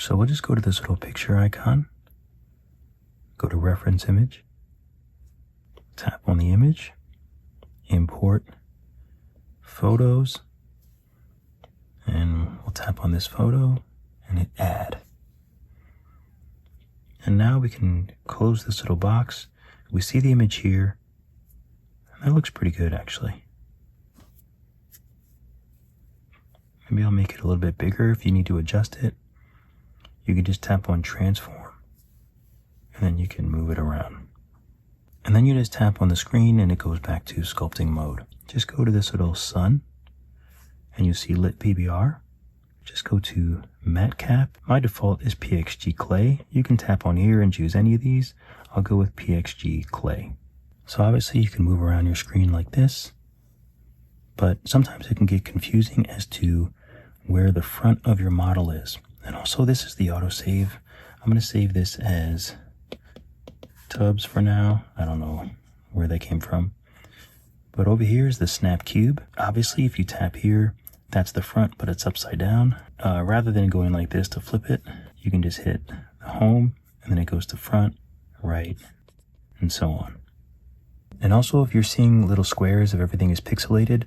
So we'll just go to this little picture icon, go to reference image, tap on the image, import photos, and we'll tap on this photo and hit add. And now we can close this little box. We see the image here. That looks pretty good, actually. Maybe I'll make it a little bit bigger if you need to adjust it. You can just tap on transform, and then you can move it around. And then you just tap on the screen and it goes back to sculpting mode. Just go to this little sun, and you see lit PBR. Just go to matte cap. My default is PXG clay. You can tap on here and choose any of these. I'll go with PXG clay. So obviously you can move around your screen like this, but sometimes it can get confusing as to where the front of your model is. And also this is the autosave. I'm going to save this as tubs for now. I don't know where they came from. But over here is the snap cube. Obviously if you tap here, that's the front, but it's upside down. Rather than going like this to flip it, you can just hit the home, and then it goes to front, right, and so on. And also, if you're seeing little squares of everything is pixelated,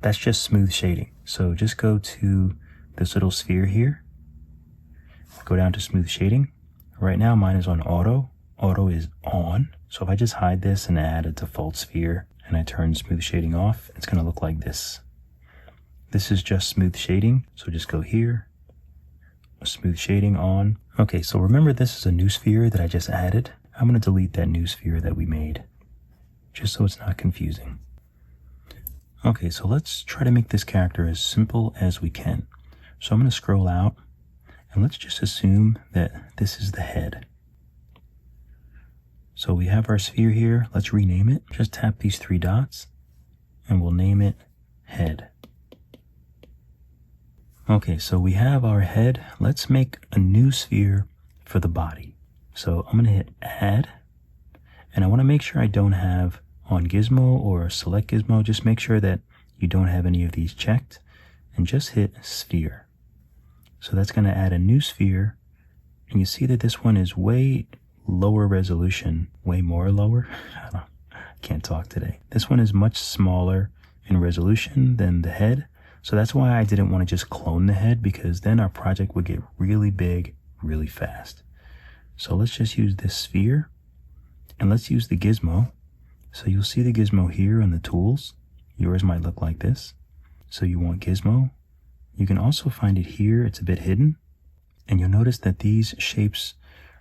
that's just smooth shading. So just go to this little sphere here, go down to smooth shading. Right now mine is on auto. Auto is on. So if I just hide this and add a default sphere and I turn smooth shading off, it's going to look like this. This is just smooth shading. So just go here, smooth shading on. Okay, so remember this is a new sphere that I just added. I'm going to delete that new sphere that we made, just so it's not confusing. Okay, so let's try to make this character as simple as we can. So I'm going to scroll out, and let's just assume that this is the head. So we have our sphere here. Let's rename it. Just tap these three dots, and we'll name it head. Okay, so we have our head. Let's make a new sphere for the body. So I'm going to hit add, and I want to make sure I don't have on gizmo or select gizmo. Just make sure that you don't have any of these checked, and just hit sphere. So that's going to add a new sphere, and you see that this one is way lower resolution, way more lower. I can't talk today. This one is much smaller in resolution than the head. So that's why I didn't want to just clone the head, because then our project would get really big really fast. So let's just use this sphere, and let's use the gizmo. So you'll see the gizmo here on the tools. Yours might look like this. So you want gizmo. You can also find it here. It's a bit hidden. And you'll notice that these shapes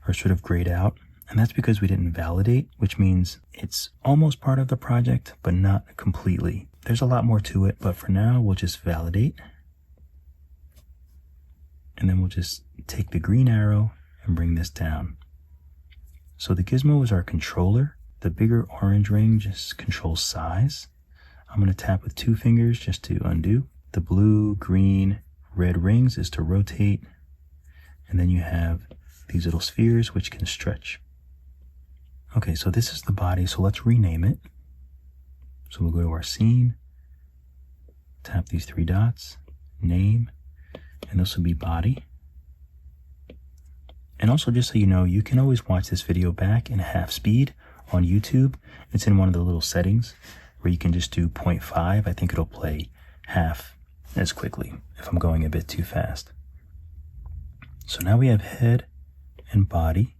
are sort of grayed out. And that's because we didn't validate, which means it's almost part of the project, but not completely. There's a lot more to it, but for now, we'll just validate. And then we'll just take the green arrow and bring this down. So the gizmo is our controller. The bigger orange ring just controls size. I'm going to tap with 2 fingers just to undo. The blue, green, red rings is to rotate. And then you have these little spheres which can stretch. Okay, so this is the body, so let's rename it. So we'll go to our scene, tap these 3 dots, name, and this will be body. And also, just so you know, you can always watch this video back in half speed on YouTube. It's in one of the little settings where you can just do 0.5. I think it'll play half as quickly if I'm going a bit too fast. So now we have head and body.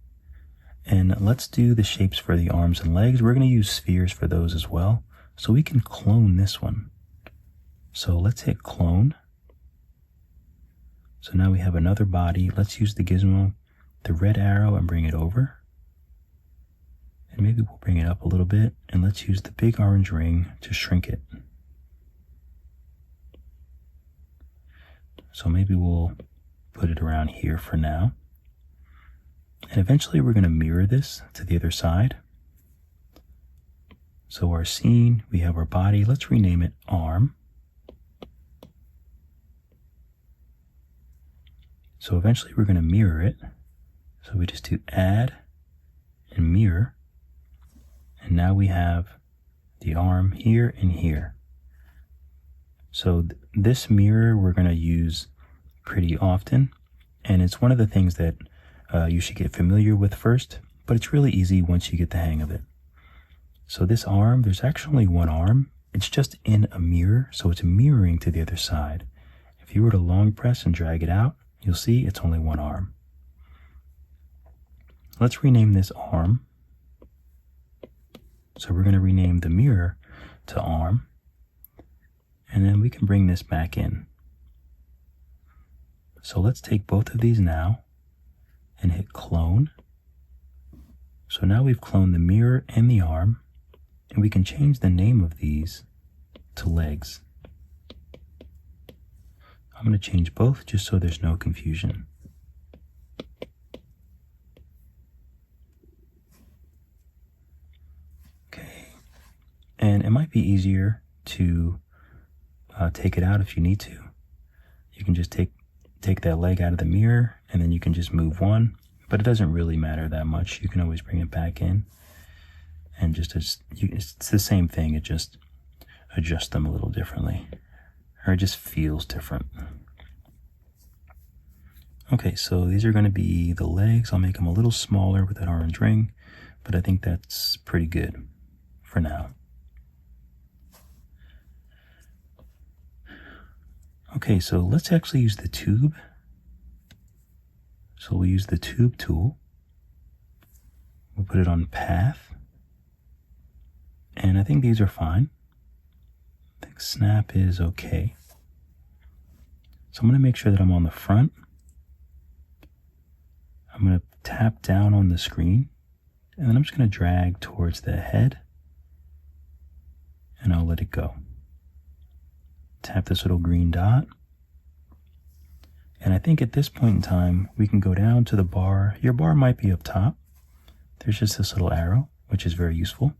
And let's do the shapes for the arms and legs. We're going to use spheres for those as well. So we can clone this one. So let's hit clone. So now we have another body. Let's use the gizmo, the red arrow, and bring it over. And maybe we'll bring it up a little bit. And let's use the big orange ring to shrink it. So maybe we'll put it around here for now. And eventually we're going to mirror this to the other side. So our scene, we have our body. Let's rename it arm. So eventually we're going to mirror it. So we just do add and mirror. And now we have the arm here and here. So this mirror we're going to use pretty often. And it's one of the things that you should get familiar with first, but it's really easy once you get the hang of it. So this arm, there's actually one arm. It's just in a mirror, so it's mirroring to the other side. If you were to long press and drag it out, you'll see it's only one arm. Let's rename this arm. So we're going to rename the mirror to arm, and then we can bring this back in. So let's take both of these now and hit clone. So now we've cloned the mirror and the arm, and we can change the name of these to legs. I'm going to change both just so there's no confusion. Okay, and it might be easier to take it out if you need to. You can just take that leg out of the mirror, and then you can just move one, but it doesn't really matter that much. You can always bring it back in, and it's the same thing. It just adjusts them a little differently, or it just feels different. Okay, so these are going to be the legs. I'll make them a little smaller with that orange ring, but I think that's pretty good for now. Okay, so let's actually use the tube. So we'll use the tube tool. We'll put it on path. And I think these are fine. I think snap is okay. So I'm going to make sure that I'm on the front. I'm going to tap down on the screen, and then I'm just going to drag towards the head, and I'll let it go. Tap this little green dot, and I think at this point in time, we can go down to the bar. Your bar might be up top. There's just this little arrow, which is very useful.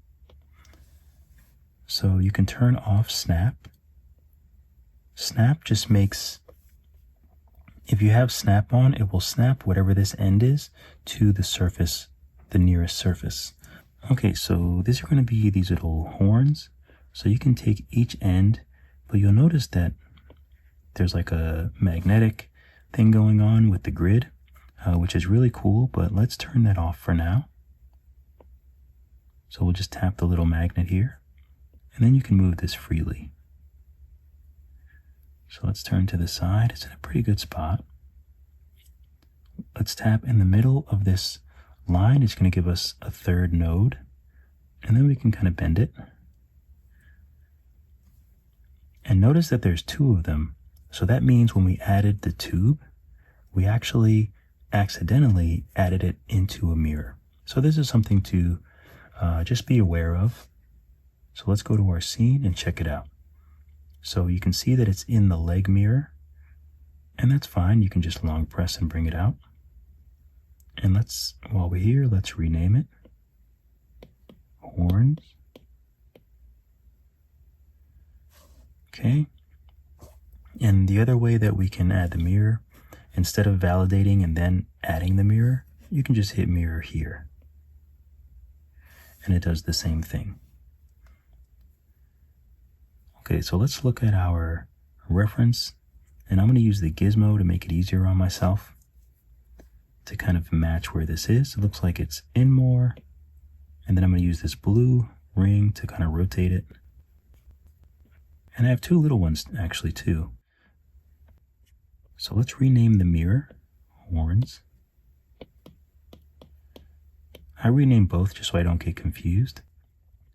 So you can turn off snap. Snap just makes, if you have snap on, it will snap whatever this end is to the surface, the nearest surface. Okay, so these are going to be these little horns. So you can take each end, but you'll notice that there's like a magnetic thing going on with the grid, which is really cool, but let's turn that off for now. So we'll just tap the little magnet here, and then you can move this freely. So let's turn to the side. It's in a pretty good spot. Let's tap in the middle of this line. It's going to give us a third node, and then we can kind of bend it. And notice that there's two of them. So that means when we added the tube, we actually accidentally added it into a mirror. So this is something to just be aware of. So let's go to our scene and check it out. So you can see that it's in the leg mirror, and that's fine. You can just long press and bring it out. And while we're here, let's rename it horns. Okay. And the other way that we can add the mirror, instead of validating and then adding the mirror, you can just hit mirror here. And it does the same thing. Okay, so let's look at our reference, and I'm going to use the gizmo to make it easier on myself to kind of match where this is. It looks like it's in more, and then I'm going to use this blue ring to kind of rotate it. And I have two little ones actually too. So let's rename the mirror horns. I rename both just so I don't get confused.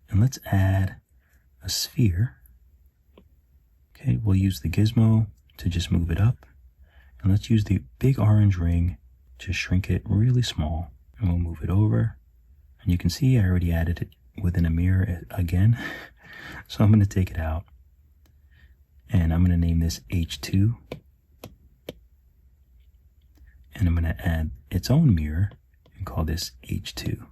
And let's add a sphere. Okay, we'll use the gizmo to just move it up. And let's use the big orange ring to shrink it really small. And we'll move it over. And you can see I already added it within a mirror again. So I'm going to take it out. And I'm going to name this H2. And I'm going to add its own mirror and call this H2.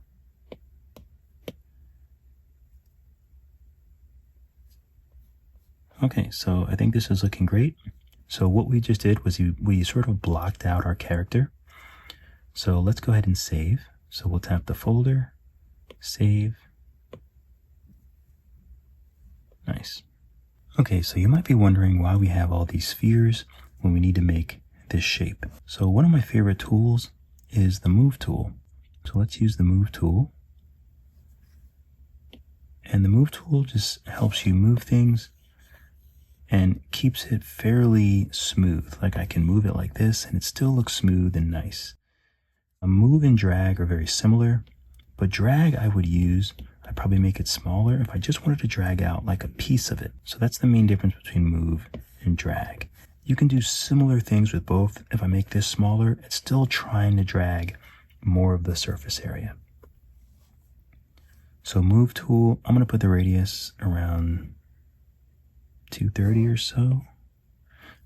Okay, so I think this is looking great. So what we just did was we sort of blocked out our character. So let's go ahead and save. So we'll tap the folder, save. Nice. Okay, so you might be wondering why we have all these spheres when we need to make this shape. So one of my favorite tools is the Move tool. So let's use the Move tool. And the Move tool just helps you move things and keeps it fairly smooth. Like I can move it like this and it still looks smooth and nice. A move and drag are very similar, but drag I'd probably make it smaller if I just wanted to drag out like a piece of it. So that's the main difference between move and drag. You can do similar things with both. If I make this smaller, it's still trying to drag more of the surface area. So Move tool, I'm going to put the radius around 230 or so.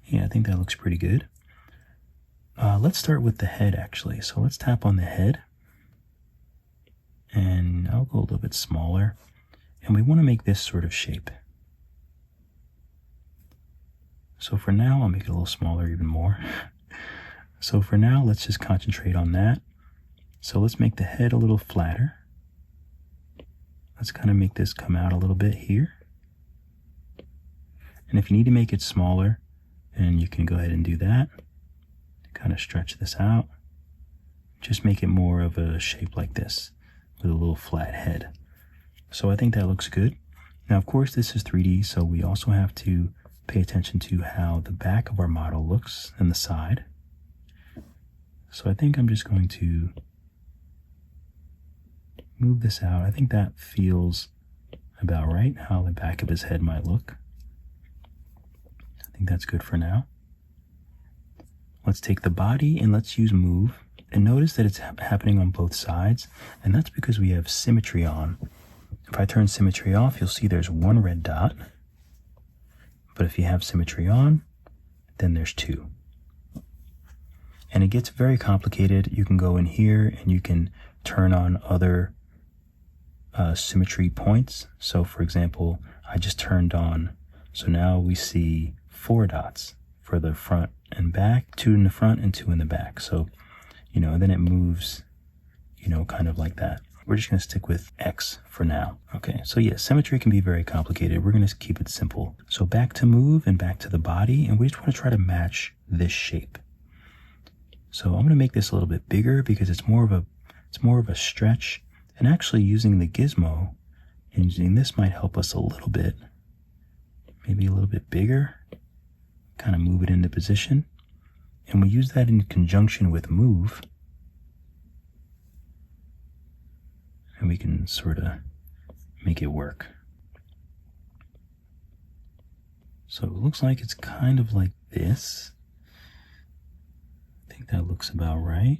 Yeah, I think that looks pretty good. Let's start with the head actually. So let's tap on the head. And I'll go a little bit smaller. And we want to make this sort of shape. So for now, I'll make it a little smaller even more. So for now, let's just concentrate on that. So let's make the head a little flatter. Let's kind of make this come out a little bit here. And if you need to make it smaller, then you can go ahead and do that. Kind of stretch this out. Just make it more of a shape like this with a little flat head. So I think that looks good. Now, of course, this is 3D, so we also have to pay attention to how the back of our model looks and the side. So I think I'm just going to move this out. I think that feels about right, how the back of his head might look. I think that's good for now. Let's take the body and let's use Move. And notice that it's happening on both sides, and that's because we have symmetry on. If I turn symmetry off, you'll see there's one red dot. But if you have symmetry on, then there's two. And it gets very complicated. You can go in here and you can turn on other symmetry points. So for example, I just turned on, so now we see 4 dots for the front and back, 2 in the front and 2 in the back. So, and then it moves, kind of like that. We're just going to stick with X for now. Okay, so yeah, symmetry can be very complicated. We're going to keep it simple. So back to Move and back to the body, and we just want to try to match this shape. So I'm going to make this a little bit bigger because it's more of a stretch. And actually using the gizmo and using this might help us a little bit. Maybe a little bit bigger. Kind of move it into position. And we use that in conjunction with Move. And we can sort of make it work. So it looks like it's kind of like this. I think that looks about right.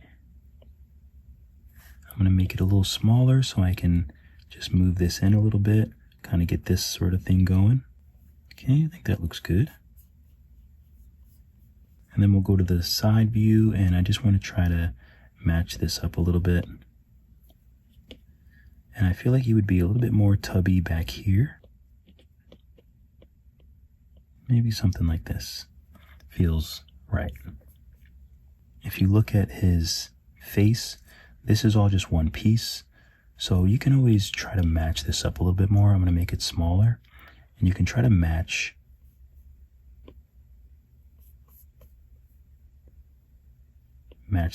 I'm going to make it a little smaller so I can just move this in a little bit, kind of get this sort of thing going. Okay, I think that looks good. And then we'll go to the side view, and I just want to try to match this up a little bit. And I feel like he would be a little bit more tubby back here. Maybe something like this feels right. If you look at his face, this is all just one piece. So you can always try to match this up a little bit more. I'm going to make it smaller. And you can try to match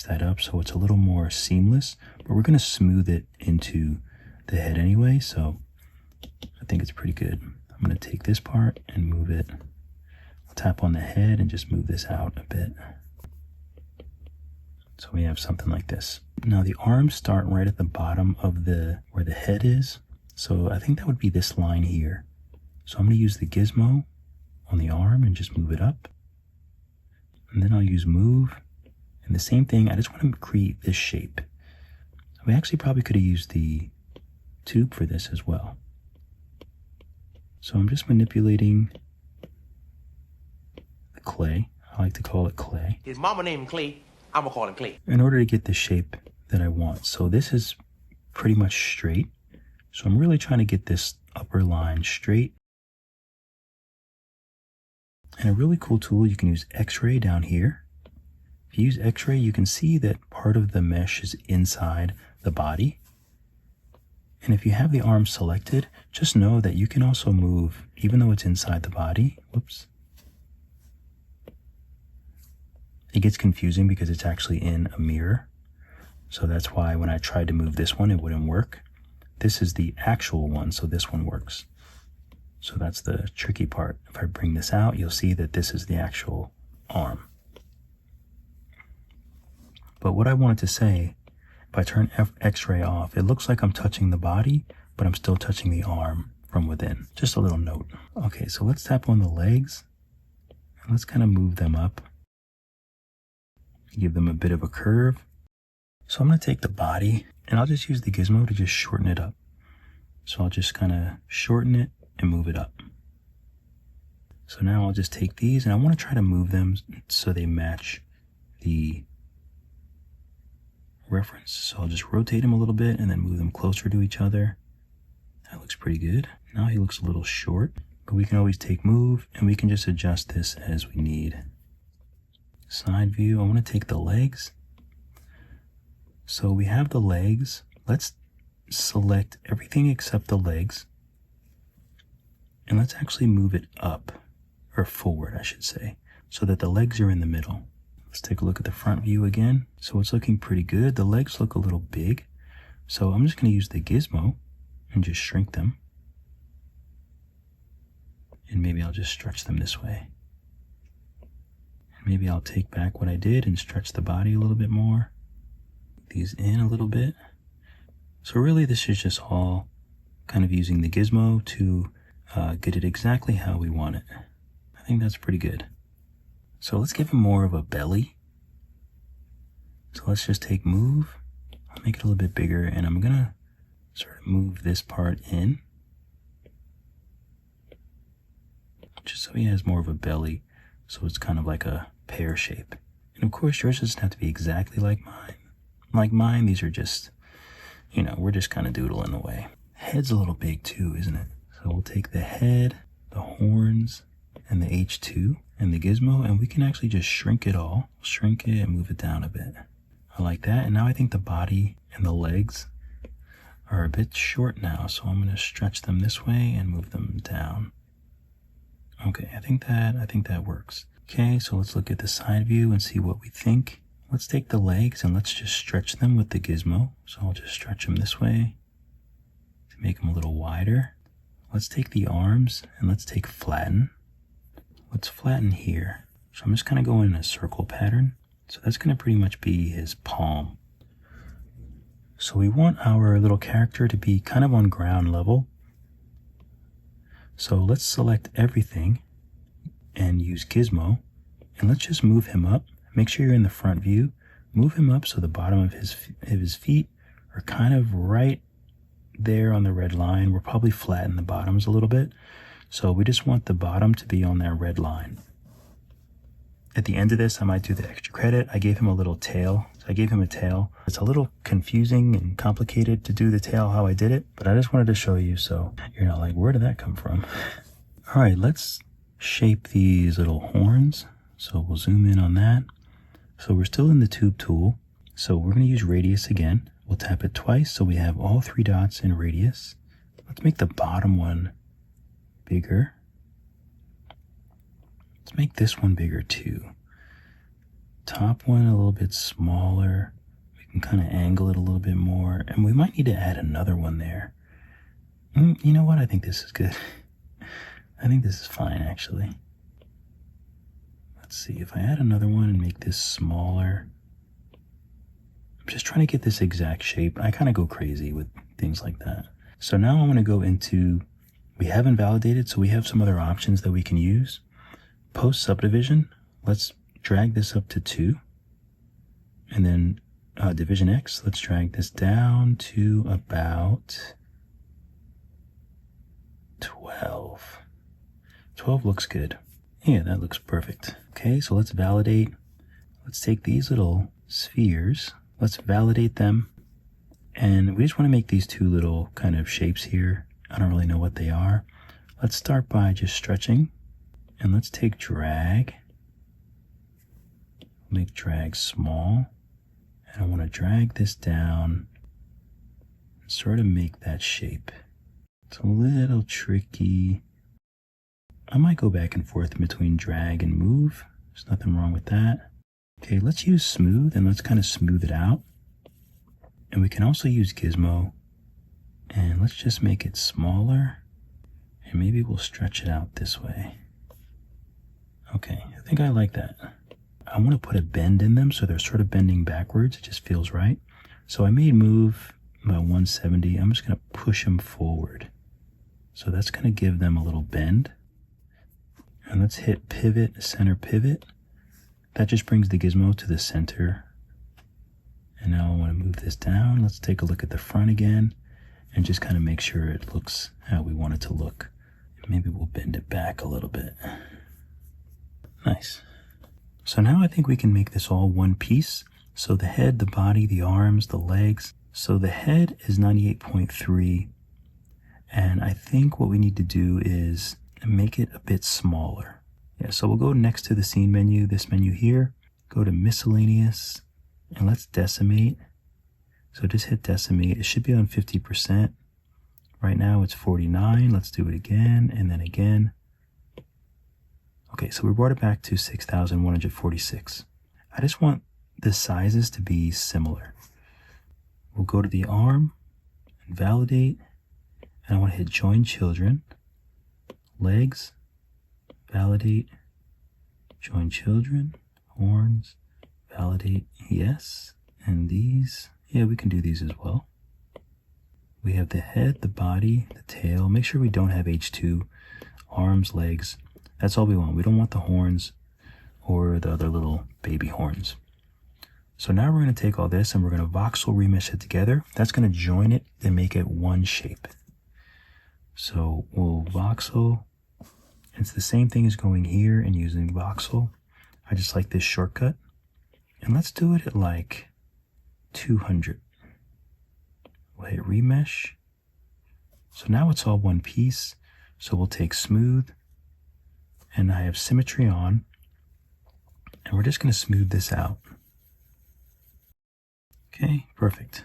that up so it's a little more seamless. But we're going to smooth it into the head anyway, so I think it's pretty good. I'm going to take this part and move it. I'll tap on the head and just move this out a bit. So we have something like this. Now the arms start right at the bottom of where the head is. So I think that would be this line here. So I'm going to use the gizmo on the arm and just move it up. And then I'll use Move. And the same thing, I just want to create this shape. We actually probably could have used the tube for this as well. So I'm just manipulating the clay. I like to call it clay. His mama named him Clay. I'm gonna call him Clay. In order to get the shape that I want. So this is pretty much straight. So I'm really trying to get this upper line straight. And a really cool tool, you can use X-ray down here. If you use X-ray, you can see that part of the mesh is inside the body. And if you have the arm selected, just know that you can also move, even though it's inside the body. Whoops. It gets confusing because it's actually in a mirror. So that's why when I tried to move this one, it wouldn't work. This is the actual one, so this one works. So that's the tricky part. If I bring this out, you'll see that this is the actual arm. But what I wanted to say, if I turn X-ray off, it looks like I'm touching the body, but I'm still touching the arm from within. Just a little note. Okay, so let's tap on the legs, and let's kind of move them up. Give them a bit of a curve. So I'm going to take the body, and I'll just use the gizmo to just shorten it up. So I'll just kind of shorten it and move it up. So now I'll just take these, and I want to try to move them so they match the reference. So I'll just rotate them a little bit and then move them closer to each other. That looks pretty good. Now he looks a little short, but we can always take move, and we can just adjust this as we need. Side view, I want to take the legs. So we have the legs. Let's select everything except the legs. And let's actually move it up, or forward, I should say, so that the legs are in the middle. Let's take a look at the front view again. So it's looking pretty good. The legs look a little big. So I'm just going to use the gizmo and just shrink them. And maybe I'll just stretch them this way. Maybe I'll take back what I did and stretch the body a little bit more. These in a little bit. So really this is just all kind of using the gizmo to get it exactly how we want it. I think that's pretty good. So let's give him more of a belly. So let's just take move. I'll make it a little bit bigger, and I'm gonna sort of move this part in. Just so he has more of a belly. So it's kind of like a pear shape. And of course yours doesn't have to be exactly like mine. Like mine, these are just, you know, we're just kind of doodling away. Head's a little big too, isn't it? So we'll take the head, the horns, and the H2, and the gizmo, and we can actually just shrink it all. Shrink it and move it down a bit. I like that. And now I think the body and the legs are a bit short now, so I'm going to stretch them this way and move them down. Okay, I think that works. Okay, so let's look at the side view and see what we think. Let's take the legs and let's just stretch them with the gizmo. So I'll just stretch them this way to make them a little wider. Let's take the arms and let's take flatten. Let's flatten here. So I'm just kind of going in a circle pattern. So that's going to pretty much be his palm. So we want our little character to be kind of on ground level. So let's select everything and use gizmo, and let's just move him up. Make sure you're in the front view. Move him up so the bottom of his feet are kind of right there on the red line. We'll probably flatten the bottoms a little bit. So we just want the bottom to be on that red line. At the end of this, I might do the extra credit. I gave him a little tail. So I gave him a tail. It's a little confusing and complicated to do the tail how I did it, but I just wanted to show you so you're not like, where did that come from? All right, let's shape these little horns. So we'll zoom in on that. So we're still in the tube tool. So we're going to use radius again. We'll tap it twice so we have all 3 dots in radius. Let's make the bottom one bigger. Let's make this one bigger too. Top one a little bit smaller. We can kind of angle it a little bit more. And we might need to add another one there. You know what? I think this is good. I think this is fine actually. Let's see if I add another one and make this smaller. I'm just trying to get this exact shape. I kind of go crazy with things like that. So now I'm going to go into, we haven't validated, so we have some other options that we can use. Post subdivision, let's drag this up to 2. And then division X, let's drag this down to about 12. 12 looks good. Yeah, that looks perfect. Okay, so let's validate. Let's take these little spheres. Let's validate them. And we just want to make these 2 little kind of shapes here. I don't really know what they are. Let's start by just stretching. And let's take drag. Make drag small. And I want to drag this down. And sort of make that shape. It's a little tricky. I might go back and forth between drag and move. There's nothing wrong with that. Okay, let's use smooth and let's kind of smooth it out. And we can also use gizmo and let's just make it smaller and maybe we'll stretch it out this way. Okay, I think I like that. I want to put a bend in them so they're sort of bending backwards. It just feels right. So I made move about 170. I'm just going to push them forward. So that's going to give them a little bend. And let's hit pivot, center pivot. That just brings the gizmo to the center. And now I want to move this down. Let's take a look at the front again and just kind of make sure it looks how we want it to look. Maybe we'll bend it back a little bit. Nice. So now I think we can make this all one piece. So the head, the body, the arms, the legs. So the head is 98.3. And I think what we need to do is make it a bit smaller. Yeah, so we'll go next to the scene menu, this menu here, go to miscellaneous, and let's decimate. So just hit decimate. It should be on 50%. Right now it's 49. Let's do it again, and then again. Okay, so we brought it back to 6,146. I just want the sizes to be similar. We'll go to the arm, and validate, and I want to hit join children, legs, validate, join children, horns, validate, yes, and these, yeah, we can do these as well. We have the head, the body, the tail. Make sure we don't have H2, arms, legs. That's all we want. We don't want the horns or the other little baby horns. So now we're going to take all this and we're going to voxel remesh it together. That's going to join it and make it one shape. So we'll voxel. It's the same thing as going here and using voxel. I just like this shortcut. And let's do it at like 200. We'll hit remesh. So now it's all one piece. So we'll take smooth. And I have symmetry on. And we're just going to smooth this out. Okay, perfect.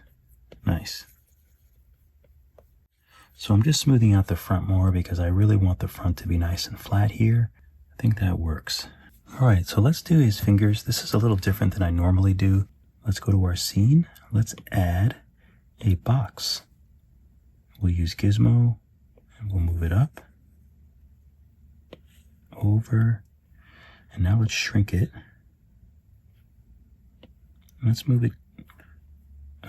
Nice. So I'm just smoothing out the front more because I really want the front to be nice and flat here. I think that works. All right, so let's do his fingers. This is a little different than I normally do. Let's go to our scene. Let's add a box. We'll use gizmo and we'll move it up, over, and now let's shrink it. Let's move it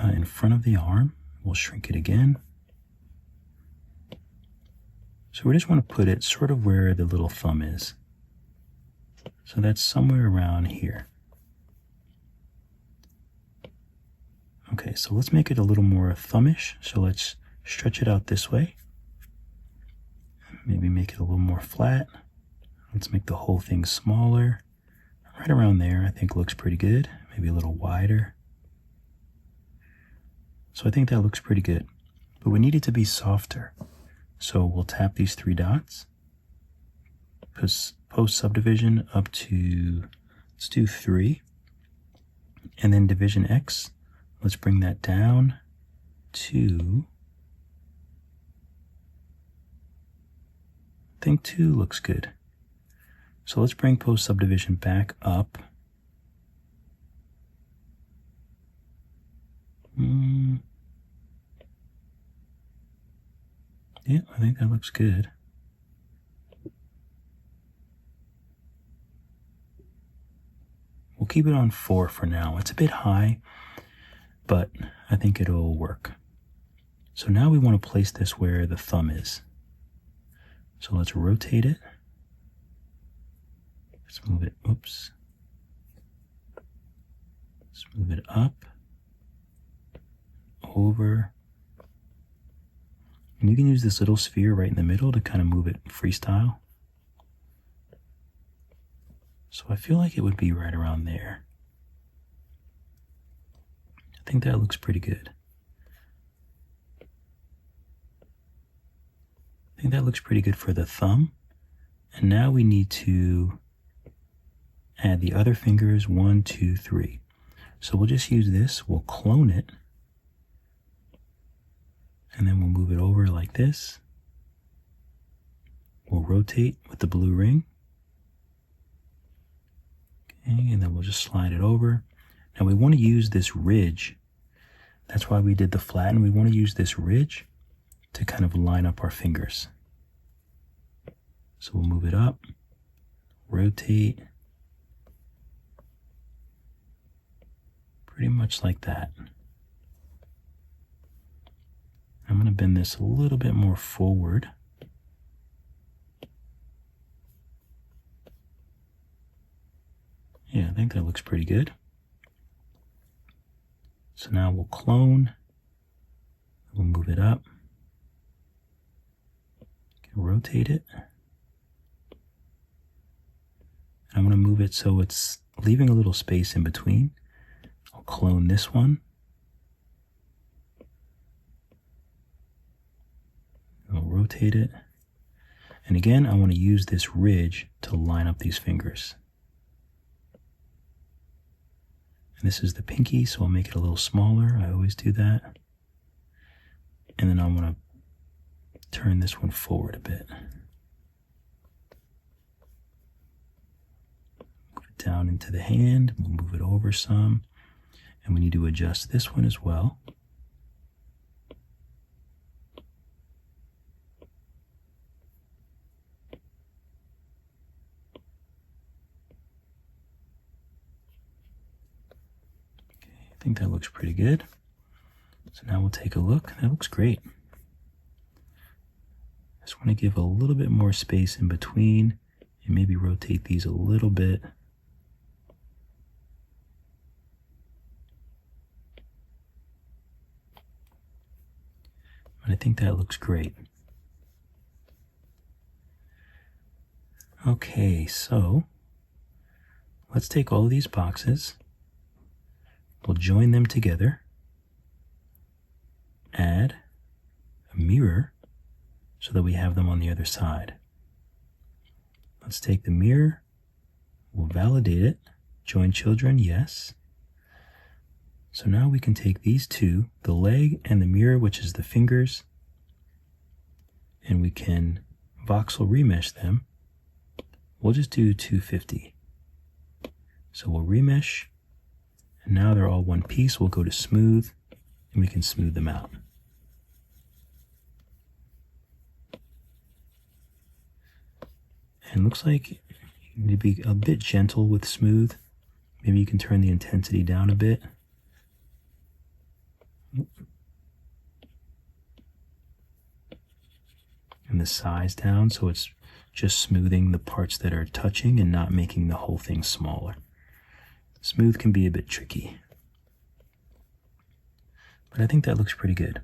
in front of the arm. We'll shrink it again. So we just want to put it sort of where the little thumb is. So that's somewhere around here. Okay, so let's make it a little more thumbish. So let's stretch it out this way. Maybe make it a little more flat. Let's make the whole thing smaller. Right around there, I think looks pretty good. Maybe a little wider. So I think that looks pretty good. But we need it to be softer. So we'll tap these three dots. Post subdivision up to, let's do 3. And then division X, let's bring that down to, I think 2 looks good. So let's bring post subdivision back up. Yeah, I think that looks good. We'll keep it on 4 for now. It's a bit high, but I think it'll work. So now we want to place this where the thumb is. So let's rotate it. Let's move it, oops. Let's move it up, over. And you can use this little sphere right in the middle to kind of move it freestyle. So I feel like it would be right around there. I think that looks pretty good. I think that looks pretty good for the thumb. And now we need to add the other fingers, 1, 2, 3. So we'll just use this, we'll clone it, and then we'll move it over like this. We'll rotate with the blue ring. Okay, and then we'll just slide it over. Now we want to use this ridge. That's why we did the flatten. We want to use this ridge to kind of line up our fingers. So we'll move it up, rotate, pretty much like that. I'm going to bend this a little bit more forward. Yeah, I think that looks pretty good. So now we'll clone. We'll move it up. Rotate it. I'm going to move it so it's leaving a little space in between. I'll clone this one. I'll rotate it. And again, I want to use this ridge to line up these fingers. And this is the pinky, so I'll make it a little smaller. I always do that. And then I want to turn this one forward a bit. Move it down into the hand. We'll move it over some. And we need to adjust this one as well. I think that looks pretty good. So now we'll take a look. That looks great. Just want to give a little bit more space in between and maybe rotate these a little bit. But I think that looks great. Okay, so let's take all of these boxes. We'll join them together, add a mirror so that we have them on the other side. Let's take the mirror, we'll validate it, join children, yes. So now we can take these two, the leg and the mirror, which is the fingers, and we can voxel remesh them. We'll just do 250. So we'll remesh. And now they're all one piece. We'll go to smooth and we can smooth them out. And it looks like you need to be a bit gentle with smooth. Maybe you can turn the intensity down a bit. And the size down so it's just smoothing the parts that are touching and not making the whole thing smaller. Smooth can be a bit tricky, but I think that looks pretty good.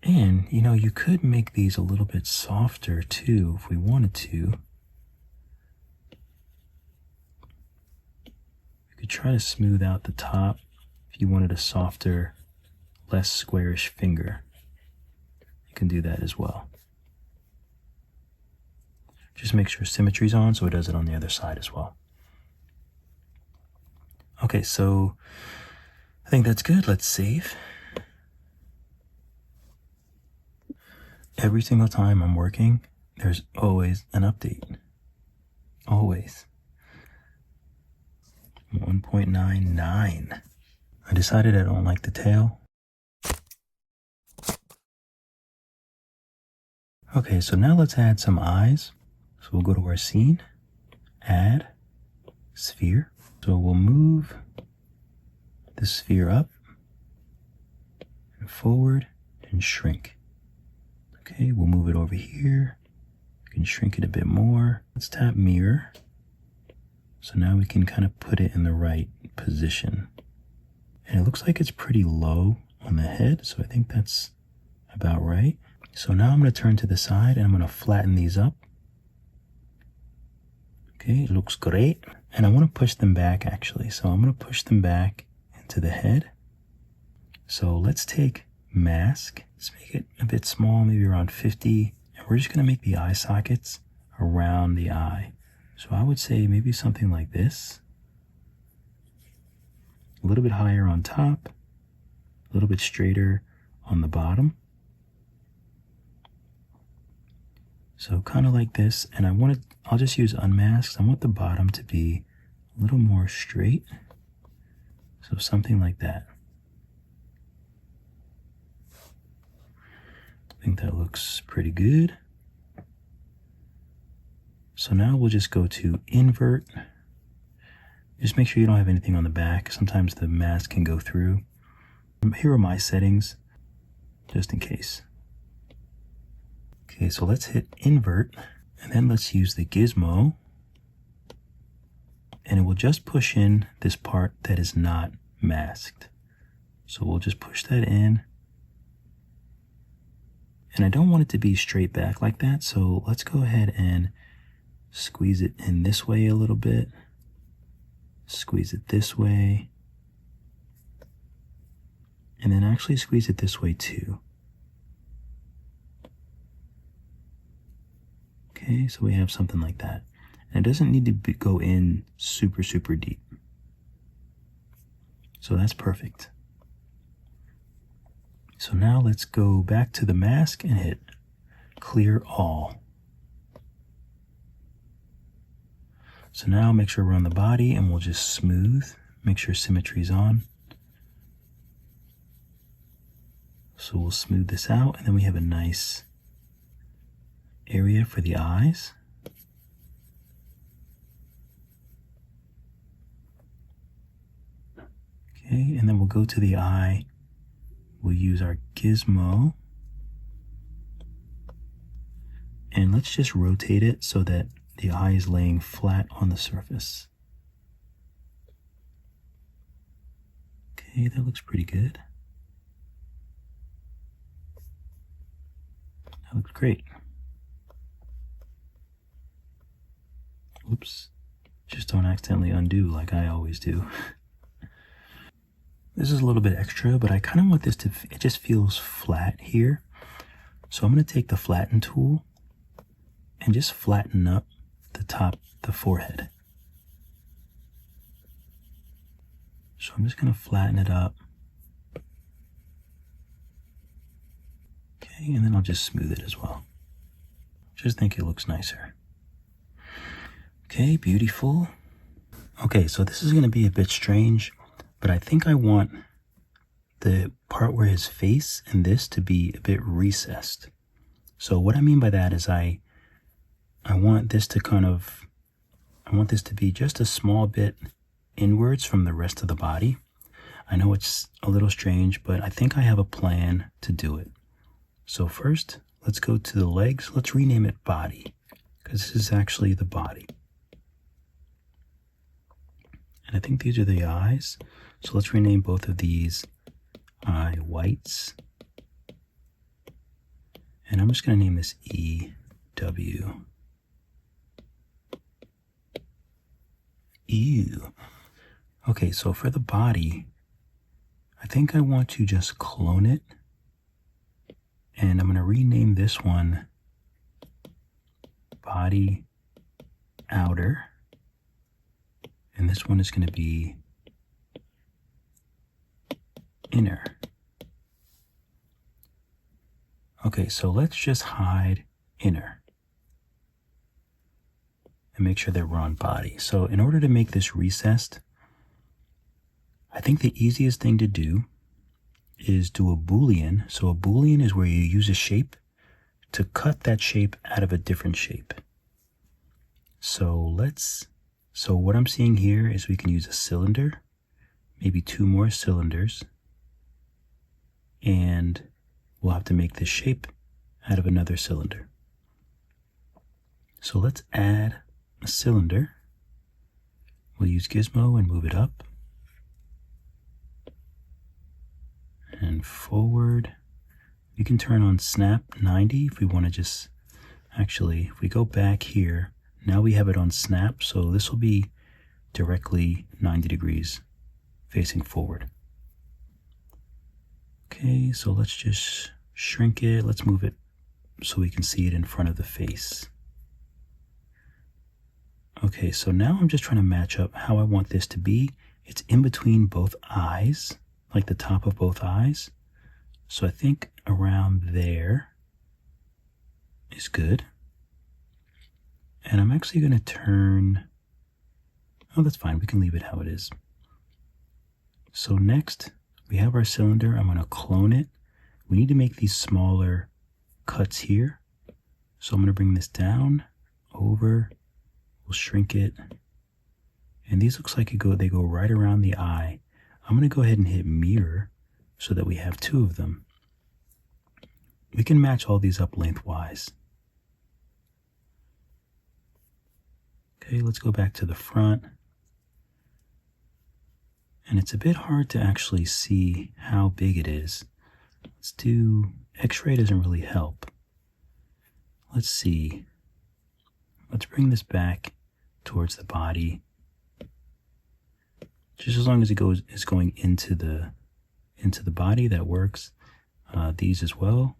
And, you know, you could make these a little bit softer too if we wanted to. You could try to smooth out the top if you wanted a softer, less squarish finger. You can do that as well. Just make sure symmetry's on so it does it on the other side as well. Okay, so I think that's good. Let's save. Every single time I'm working, there's always an update. Always. 1.99. I decided I don't like the tail. Okay, so now let's add some eyes. So we'll go to our scene, add sphere. So we'll move the sphere up and forward and shrink. Okay, we'll move it over here. We can shrink it a bit more. Let's tap mirror. So now we can kind of put it in the right position. And it looks like it's pretty low on the head, so I think that's about right. So now I'm going to turn to the side and I'm going to flatten these up. Okay, it looks great. And I want to push them back actually. So I'm going to push them back into the head. So let's take mask. Let's make it a bit small, maybe around 50. And we're just going to make the eye sockets around the eye. So I would say maybe something like this. A little bit higher on top, a little bit straighter on the bottom. So kind of like this, and I'll just use unmasked. I want the bottom to be a little more straight. So something like that. I think that looks pretty good. So now we'll just go to invert. Just make sure you don't have anything on the back. Sometimes the mask can go through. Here are my settings, just in case. Okay, so let's hit invert, and then let's use the gizmo, and it will just push in this part that is not masked. So we'll just push that in. And I don't want it to be straight back like that, so let's go ahead and squeeze it in this way a little bit. Squeeze it this way. And then actually squeeze it this way too. Okay, so we have something like that. And it doesn't need to go in super, super deep. So that's perfect. So now let's go back to the mask and hit clear all. So now make sure we're on the body, and we'll just smooth, make sure symmetry's on. So we'll smooth this out, and then we have a nice area for the eyes. Okay, and then we'll go to the eye. We'll use our gizmo. And let's just rotate it so that the eye is laying flat on the surface. Okay, that looks pretty good. That looks great. Oops. Just don't accidentally undo like I always do. This is a little bit extra, but I kind of want this to, it just feels flat here. So I'm going to take the flatten tool and just flatten up the top, the forehead. So I'm just going to flatten it up. Okay, and then I'll just smooth it as well. Just think it looks nicer. Okay, beautiful. Okay, so this is going to be a bit strange, but I think I want the part where his face and this to be a bit recessed. So what I mean by that is I want this to I want this to be just a small bit inwards from the rest of the body. I know it's a little strange, but I think I have a plan to do it. So first, let's go to the legs. Let's rename it body, because this is actually the body. And I think these are the eyes. So let's rename both of these eye whites. And I'm just going to name this EW. Ew. Okay, so for the body, I think I want to just clone it. And I'm going to rename this one body outer. And this one is going to be inner. Okay, so let's just hide inner and make sure that we're on body. So in order to make this recessed, I think the easiest thing to do is do a Boolean. So a Boolean is where you use a shape to cut that shape out of a different shape. So what I'm seeing here is we can use a cylinder, maybe 2 more cylinders, and we'll have to make this shape out of another cylinder. So let's add a cylinder. We'll use gizmo and move it up and forward. We can turn on snap 90 if we want to just, actually, if we go back here, now we have it on snap, so this will be directly 90 degrees facing forward. Okay, so let's just shrink it. Let's move it so we can see it in front of the face. Okay, so now I'm just trying to match up how I want this to be. It's in between both eyes, like the top of both eyes. So I think around there is good. And I'm actually going to turn, oh, that's fine. We can leave it how it is. So next, we have our cylinder. I'm going to clone it. We need to make these smaller cuts here. So I'm going to bring this down, over, we'll shrink it. And these looks like they go right around the eye. I'm going to go ahead and hit mirror so that we have two of them. We can match all these up lengthwise. Okay, let's go back to the front. And it's a bit hard to actually see how big it is. Let's do, X-ray doesn't really help. Let's see. Let's bring this back towards the body. Just as long as is going into the body, that works. These as well.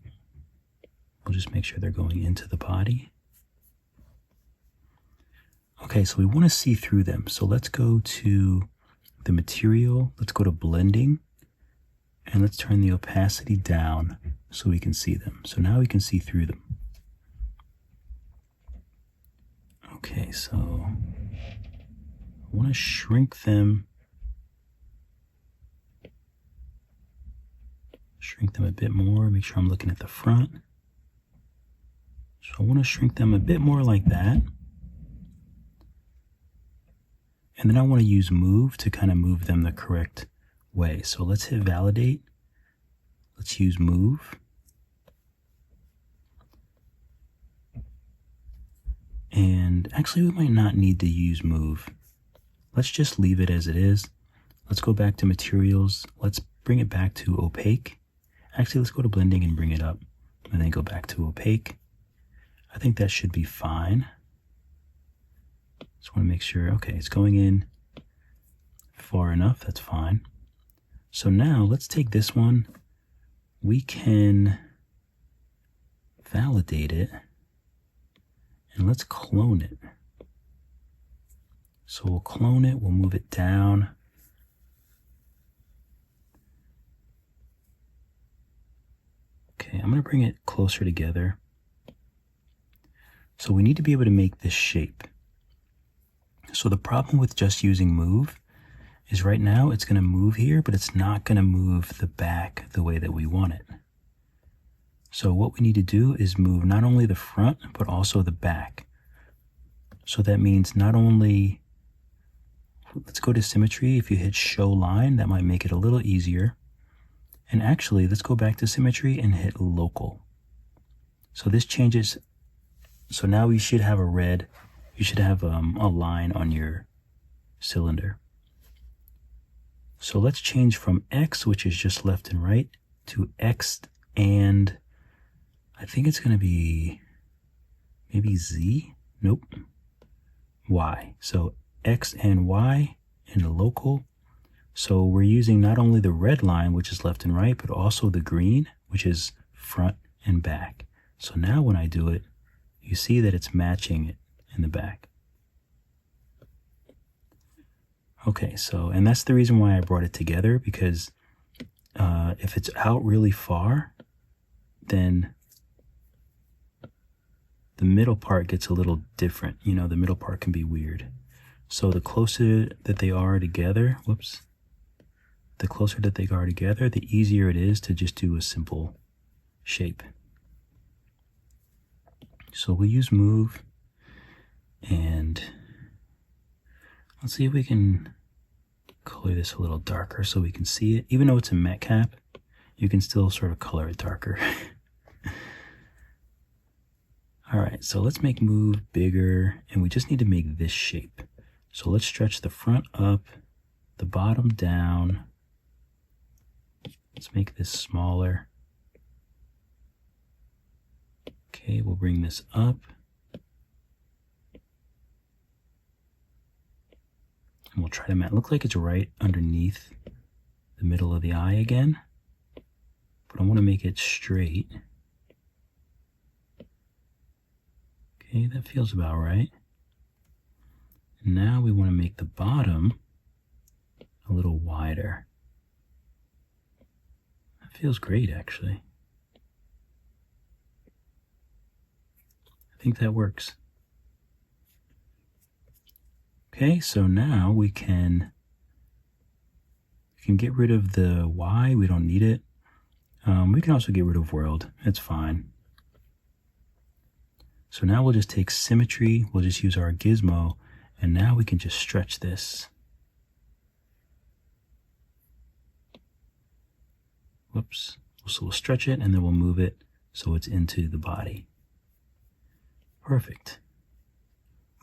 We'll just make sure they're going into the body. Okay, so we want to see through them. So let's go to the material. Let's go to blending. And let's turn the opacity down so we can see them. So now we can see through them. Okay, so I want to shrink them. Shrink them a bit more. Make sure I'm looking at the front. So I want to shrink them a bit more like that. And then I want to use move to kind of move them the correct way. So let's hit validate. Let's use move. And actually we might not need to use move. Let's just leave it as it is. Let's go back to materials. Let's bring it back to opaque. Actually, let's go to blending and bring it up and then go back to opaque. I think that should be fine. Just want to make sure, okay, it's going in far enough, that's fine. So now let's take this one. We can validate it and let's clone it. So we'll clone it, we'll move it down. Okay, I'm going to bring it closer together. So we need to be able to make this shape. So the problem with just using move is right now it's going to move here, but it's not going to move the back the way that we want it. So what we need to do is move not only the front, but also the back. So that means not only, let's go to symmetry. If you hit show line, that might make it a little easier. And actually, let's go back to symmetry and hit local. So this changes. So now we should have a red, you should have a line on your cylinder. So let's change from X, which is just left and right, to X and I think it's going to be maybe Z. Nope. Y. So X and Y and local. So we're using not only the red line, which is left and right, but also the green, which is front and back. So now when I do it, you see that it's matching it in the back. Okay, so, and that's the reason why I brought it together, because if it's out really far, then the middle part gets a little different. You know, the middle part can be weird. So the closer that they are together, the closer that they are together, the easier it is to just do a simple shape. So we'll use move, and let's see if we can color this a little darker so we can see it. Even though it's a matte cap, you can still sort of color it darker. All right, so let's make move bigger, and we just need to make this shape. So let's stretch the front up, the bottom down. Let's make this smaller. Okay, we'll bring this up. And we'll try to match. Look like it's right underneath the middle of the eye again. But I want to make it straight. Okay, that feels about right. Now we want to make the bottom a little wider. That feels great, actually. I think that works. Okay, so now we can get rid of the Y. We don't need it. We can also get rid of world. It's fine. So now we'll just take symmetry. We'll just use our gizmo. And now we can just stretch this. Whoops. So we'll stretch it and then we'll move it so it's into the body. Perfect.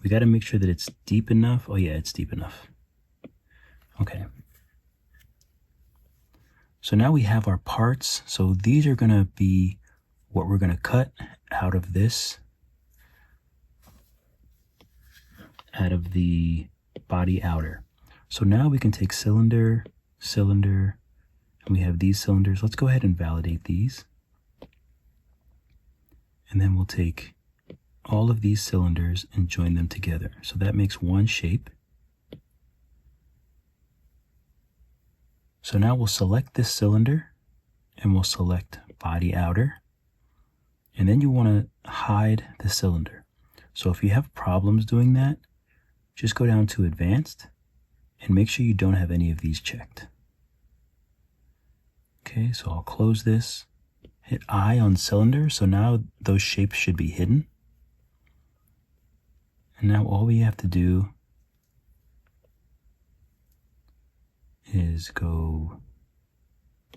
We got to make sure that it's deep enough. Oh yeah, it's deep enough. Okay. So now we have our parts. So these are going to be what we're going to cut out of this, out of the body outer. So now we can take cylinder, cylinder, and we have these cylinders. Let's go ahead and validate these. And then we'll take all of these cylinders and join them together. So that makes one shape. So now we'll select this cylinder and we'll select body outer. And then you want to hide the cylinder. So if you have problems doing that, just go down to advanced and make sure you don't have any of these checked. Okay, so I'll close this, hit I on cylinder. So now those shapes should be hidden. And now all we have to do is go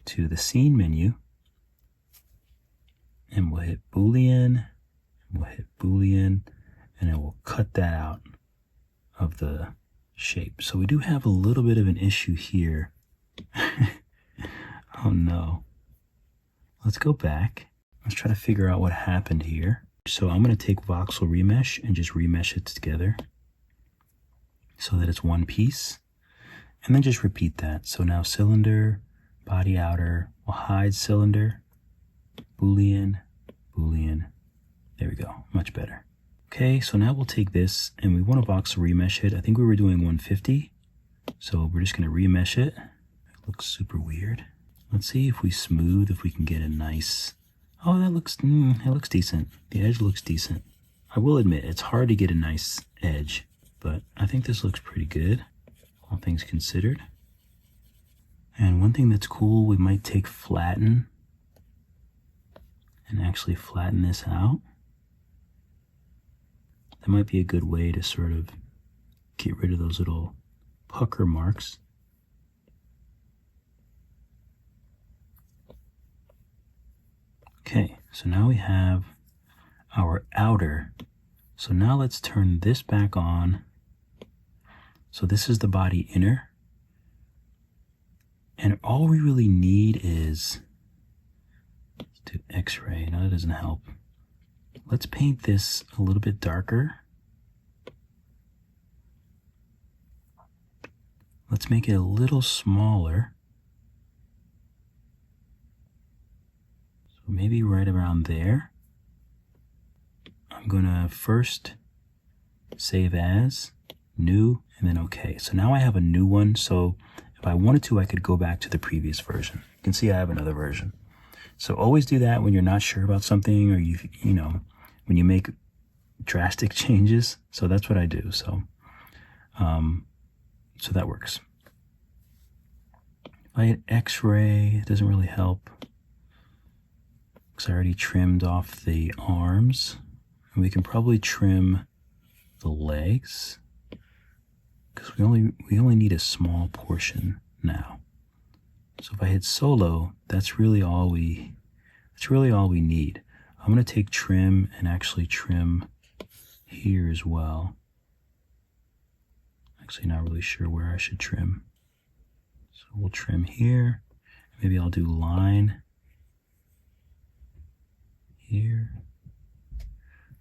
to the scene menu and we'll hit Boolean, and then we'll cut that out of the shape. So we do have a little bit of an issue here. Oh no. Let's go back. Let's try to figure out what happened here. So I'm going to take voxel remesh and just remesh it together so that it's one piece. And then just repeat that. So now cylinder, body outer, we'll hide cylinder, Boolean, Boolean. There we go, much better. Okay, so now we'll take this and we want to voxel remesh it. I think we were doing 150. So we're just going to remesh it. It looks super weird. Let's see if we smooth, if we can get a nice... Oh, that looks, it looks decent. The edge looks decent. I will admit, it's hard to get a nice edge, but I think this looks pretty good, all things considered. And one thing that's cool, we might take flatten and actually flatten this out. That might be a good way to sort of get rid of those little pucker marks. Okay, so now we have our outer. So now let's turn this back on. So this is the body inner. And all we really need is, let's do X-ray. No, that doesn't help. Let's paint this a little bit darker. Let's make it a little smaller. Maybe right around there. I'm gonna first save as, new, and then okay. So now I have a new one. So if I wanted to, I could go back to the previous version. You can see I have another version. So always do that when you're not sure about something, or you know, when you make drastic changes. So that's what I do. So, so that works. If I hit X-ray, it doesn't really help, because I already trimmed off the arms. And we can probably trim the legs, because we only need a small portion now. So if I hit solo, that's really all we need. I'm going to take trim and actually trim here as well. Actually not really sure where I should trim. So we'll trim here. Maybe I'll do line here.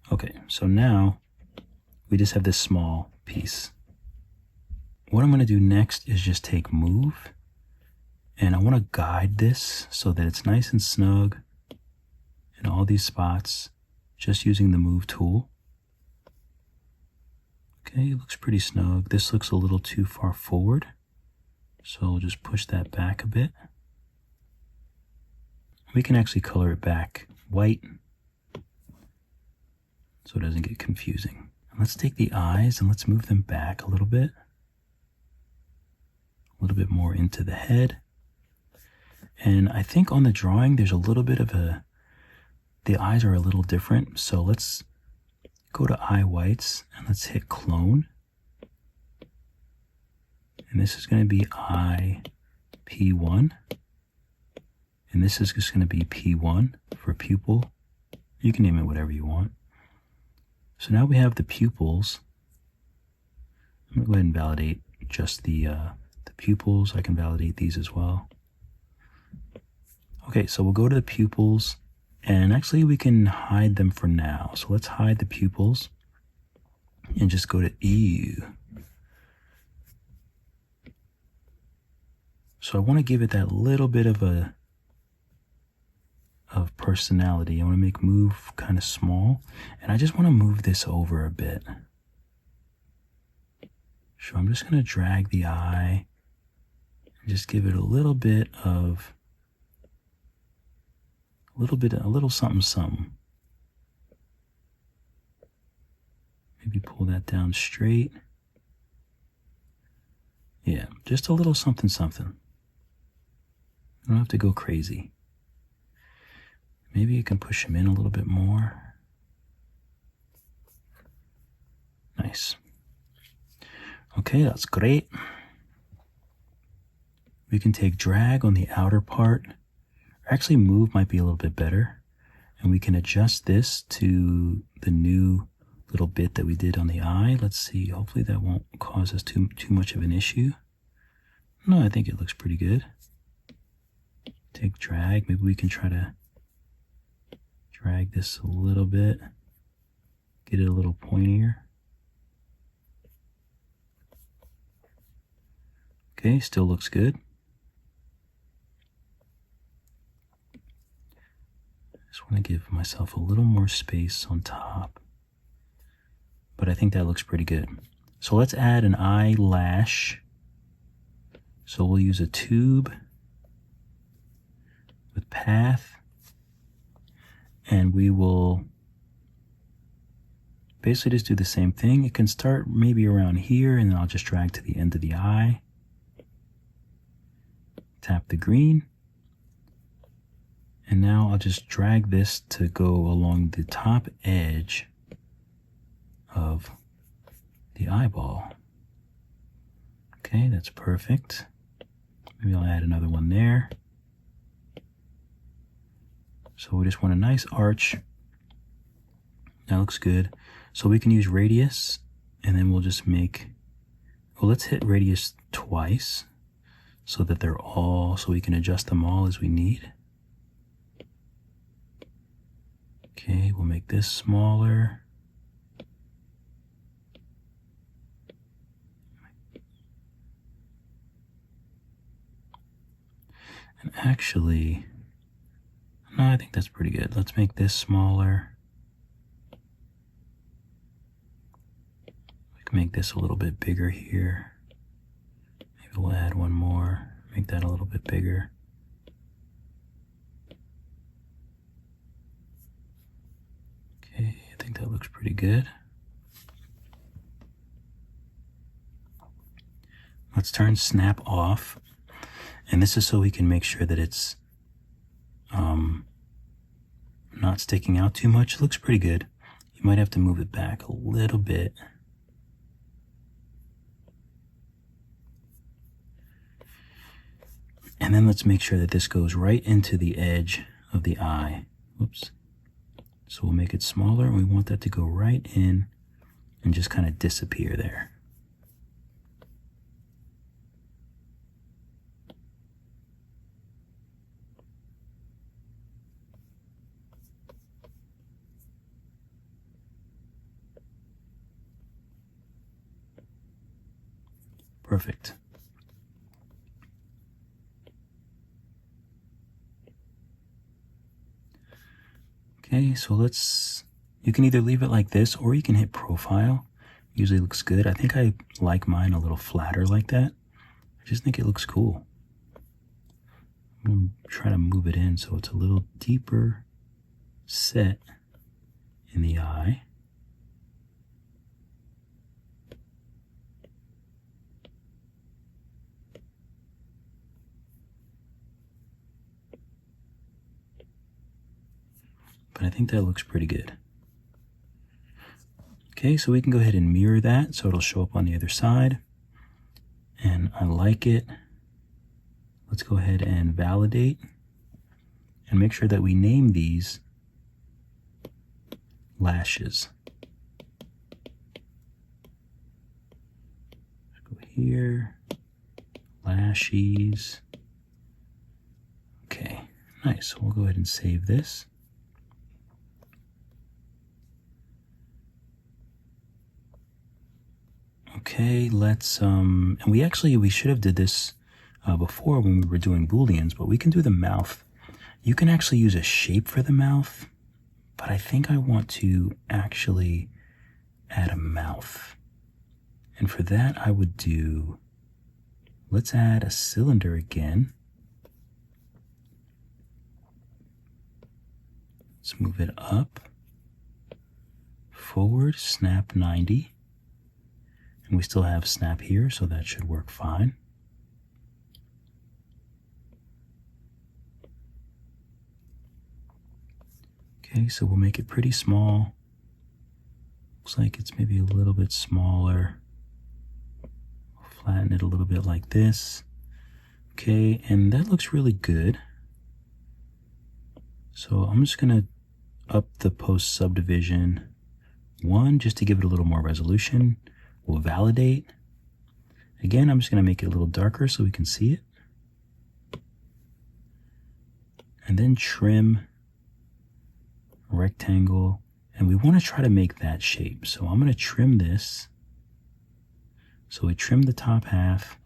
Okay, so now we just have this small piece. What I'm going to do next is just take move, and I want to guide this so that it's nice and snug in all these spots, just using the move tool. Okay, it looks pretty snug. This looks a little too far forward, so I'll just push that back a bit. We can actually color it back white so it doesn't get confusing. Let's take the eyes and let's move them back a little bit more into the head. And I think on the drawing, there's a little bit of the eyes are a little different. So let's go to eye whites and let's hit clone. And this is going to be eye P1. And this is just going to be P1 for pupil. You can name it whatever you want. So now we have the pupils. I'm going to go ahead and validate just the pupils. I can validate these as well. Okay, so we'll go to the pupils, and actually we can hide them for now. So let's hide the pupils and just go to ew. So I want to give it that little bit of personality. I want to make move kind of small, and I just want to move this over a bit. So I'm just going to drag the eye and just give it a little something something. Maybe pull that down straight. Yeah, just a little something something. You don't have to go crazy. Maybe you can push him in a little bit more. Nice. Okay, that's great. We can take drag on the outer part. Actually, move might be a little bit better. And we can adjust this to the new little bit that we did on the eye. Let's see. Hopefully that won't cause us too much of an issue. No, I think it looks pretty good. Take drag. Maybe we can try to drag this a little bit. Get it a little pointier. Okay, still looks good. Just want to give myself a little more space on top. But I think that looks pretty good. So let's add an eyelash. So we'll use a tube with path. And we will basically just do the same thing. It can start maybe around here, and then I'll just drag to the end of the eye. Tap the green. And now I'll just drag this to go along the top edge of the eyeball. Okay, that's perfect. Maybe I'll add another one there. So we just want a nice arch. That looks good. So we can use radius, and then we'll just make, well, let's hit radius twice so that they're all, so we can adjust them all as we need. Okay, we'll make this smaller. And actually, no, I think that's pretty good. Let's make this smaller. We can make this a little bit bigger here. Maybe we'll add one more, make that a little bit bigger. Okay, I think that looks pretty good. Let's turn snap off. And this is so we can make sure that it's not sticking out too much. It looks pretty good. You might have to move it back a little bit. And then let's make sure that this goes right into the edge of the eye. Whoops. So we'll make it smaller, and we want that to go right in and just kind of disappear there. Perfect. Okay, so you can either leave it like this or you can hit profile. Usually looks good. I think I like mine a little flatter like that. I just think it looks cool. I'm going to try to move it in so it's a little deeper set in the eye. but I think that looks pretty good. Okay, so we can go ahead and mirror that so it'll show up on the other side. And I like it. Let's go ahead and validate and make sure that we name these lashes. Let's go here, lashes. Okay, nice. So we'll go ahead and save this. Okay, let's, and we should have did this before when we were doing booleans, but we can do the mouth. You can actually use a shape for the mouth, but I think I want to actually add a mouth. And for that, I would do, let's add a cylinder again. Let's move it up, forward, snap 90. And we still have snap here, so that should work fine. Okay, so we'll make it pretty small. Looks like it's maybe a little bit smaller. Flatten it a little bit like this. Okay, and that looks really good. So I'm just gonna up the post subdivision 1 just to give it a little more resolution. We'll validate. Again, I'm just gonna make it a little darker so we can see it. And then trim, rectangle, and we wanna try to make that shape. So I'm gonna trim this. So we trim the top half.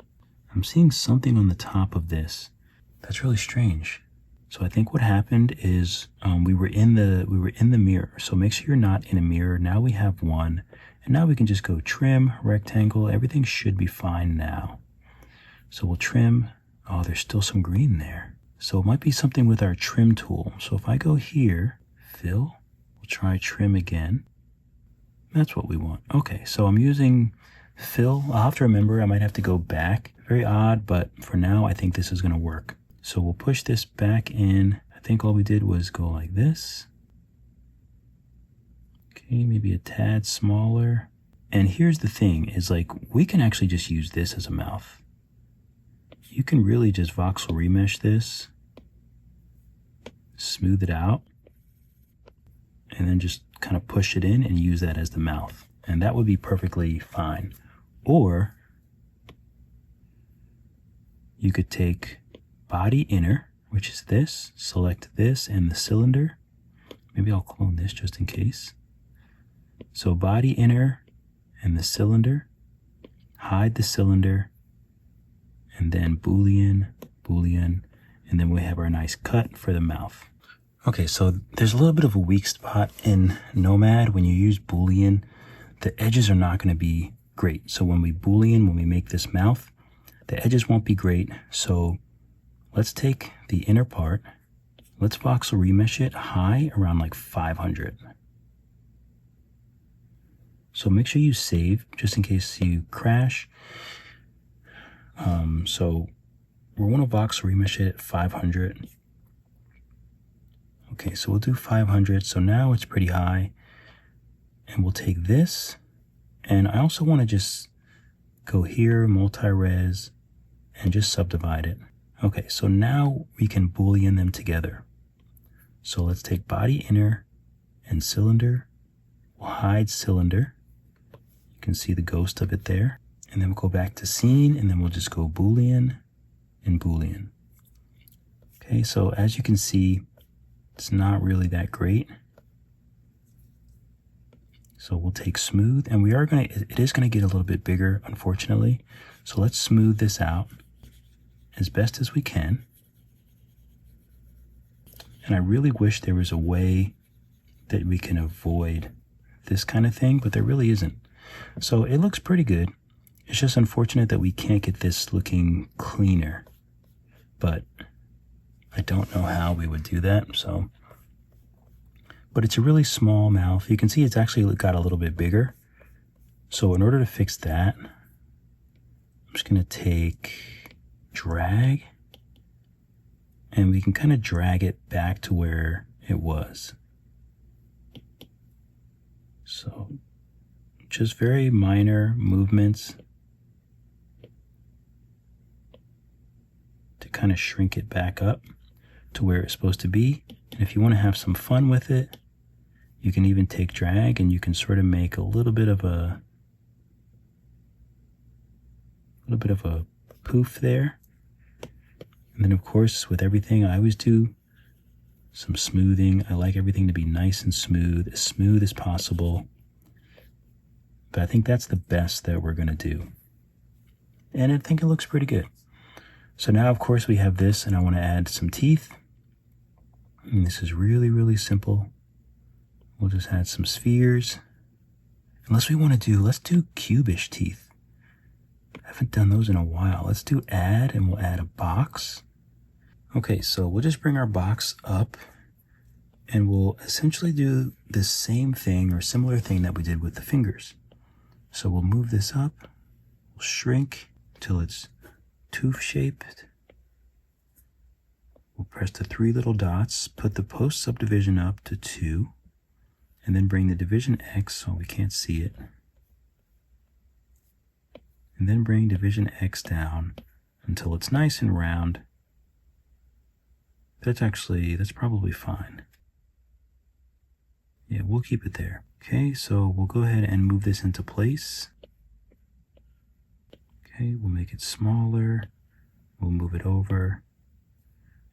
I'm seeing something on the top of this. That's really strange. So I think what happened is we were in the mirror. So make sure you're not in a mirror. Now we have one, and now we can just go trim, rectangle. Everything should be fine now. So we'll trim. Oh, there's still some green there. So it might be something with our trim tool. So if I go here, fill, we'll try trim again. That's what we want. Okay, so I'm using fill. I'll have to remember, I might have to go back. Very odd, but for now, I think this is gonna work. So we'll push this back in. I think all we did was go like this. Okay, maybe a tad smaller. And here's the thing, is like, we can actually just use this as a mouth. You can really just voxel remesh this, smooth it out, and then just kind of push it in and use that as the mouth. And that would be perfectly fine. Or you could take body inner, which is this, select this and the cylinder. Maybe I'll clone this just in case. So body inner and the cylinder, hide the cylinder, and then Boolean, Boolean, and then we have our nice cut for the mouth. Okay, so there's a little bit of a weak spot in Nomad. When you use Boolean, the edges are not going to be great. So when we Boolean, when we make this mouth, the edges won't be great. So let's take the inner part, let's voxel remesh it high around like 500. So make sure you save just in case you crash. So we want to voxel remesh it at 500. Okay, so we'll do 500. So now it's pretty high. And we'll take this. And I also want to just go here, multi-res, and just subdivide it. Okay, so now we can Boolean them together. So let's take body inner and cylinder. We'll hide cylinder. You can see the ghost of it there. And then we'll go back to scene, and then we'll just go Boolean and Boolean. Okay, so as you can see, it's not really that great. So we'll take smooth, and it is gonna get a little bit bigger, unfortunately. So let's smooth this out as best as we can. And I really wish there was a way that we can avoid this kind of thing, but there really isn't. So it looks pretty good. It's just unfortunate that we can't get this looking cleaner, but I don't know how we would do that, so. But it's a really small mouth. You can see it's actually got a little bit bigger. So in order to fix that, I'm just gonna take drag, and we can kind of drag it back to where it was. So just very minor movements to kind of shrink it back up to where it's supposed to be. And if you want to have some fun with it, you can even take drag and you can sort of make a little bit of a poof there. And then of course with everything I always do some smoothing. I like everything to be nice and smooth as possible. But I think that's the best that we're going to do. And I think it looks pretty good. So now, of course, we have this, and I want to add some teeth. And this is really, really simple. We'll just add some spheres. Unless we want to let's do cubish teeth. I haven't done those in a while. Let's do add, and we'll add a box. Okay, so we'll just bring our box up, and we'll essentially do the same thing or similar thing that we did with the fingers. So we'll move this up, we'll shrink till it's tooth shaped. We'll press the 3 little dots, put the post subdivision up to 2, and then bring the division X so we can't see it. And then bring division X down until it's nice and round. That's probably fine. Yeah, we'll keep it there. Okay, so we'll go ahead and move this into place. Okay, we'll make it smaller. We'll move it over.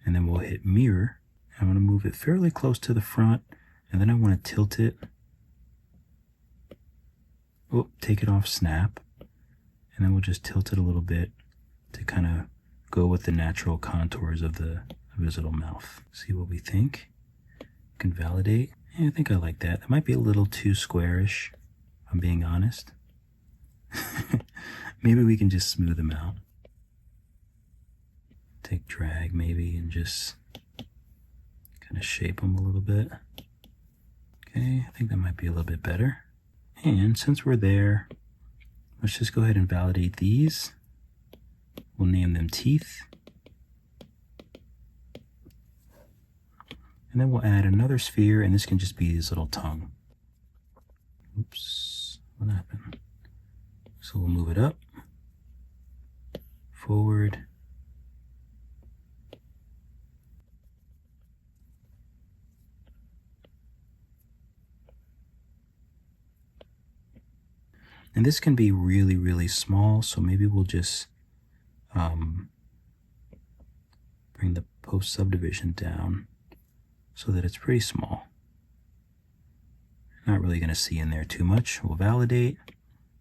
And then we'll hit mirror. I'm going to move it fairly close to the front. And then I want to tilt it. Oh, take it off snap. And then we'll just tilt it a little bit to kind of go with the natural contours of his little mouth. See what we think. You can validate. Yeah, I think I like that. That might be a little too squarish, if I'm being honest. Maybe we can just smooth them out. Take drag maybe and just kind of shape them a little bit. Okay, I think that might be a little bit better. And since we're there, let's just go ahead and validate these. We'll name them teeth. And then we'll add another sphere, and this can just be his little tongue. Oops, what happened? So we'll move it up, forward, and this can be really, really small, so maybe we'll just bring the post subdivision down so that it's pretty small. Not really going to see in there too much. We'll validate,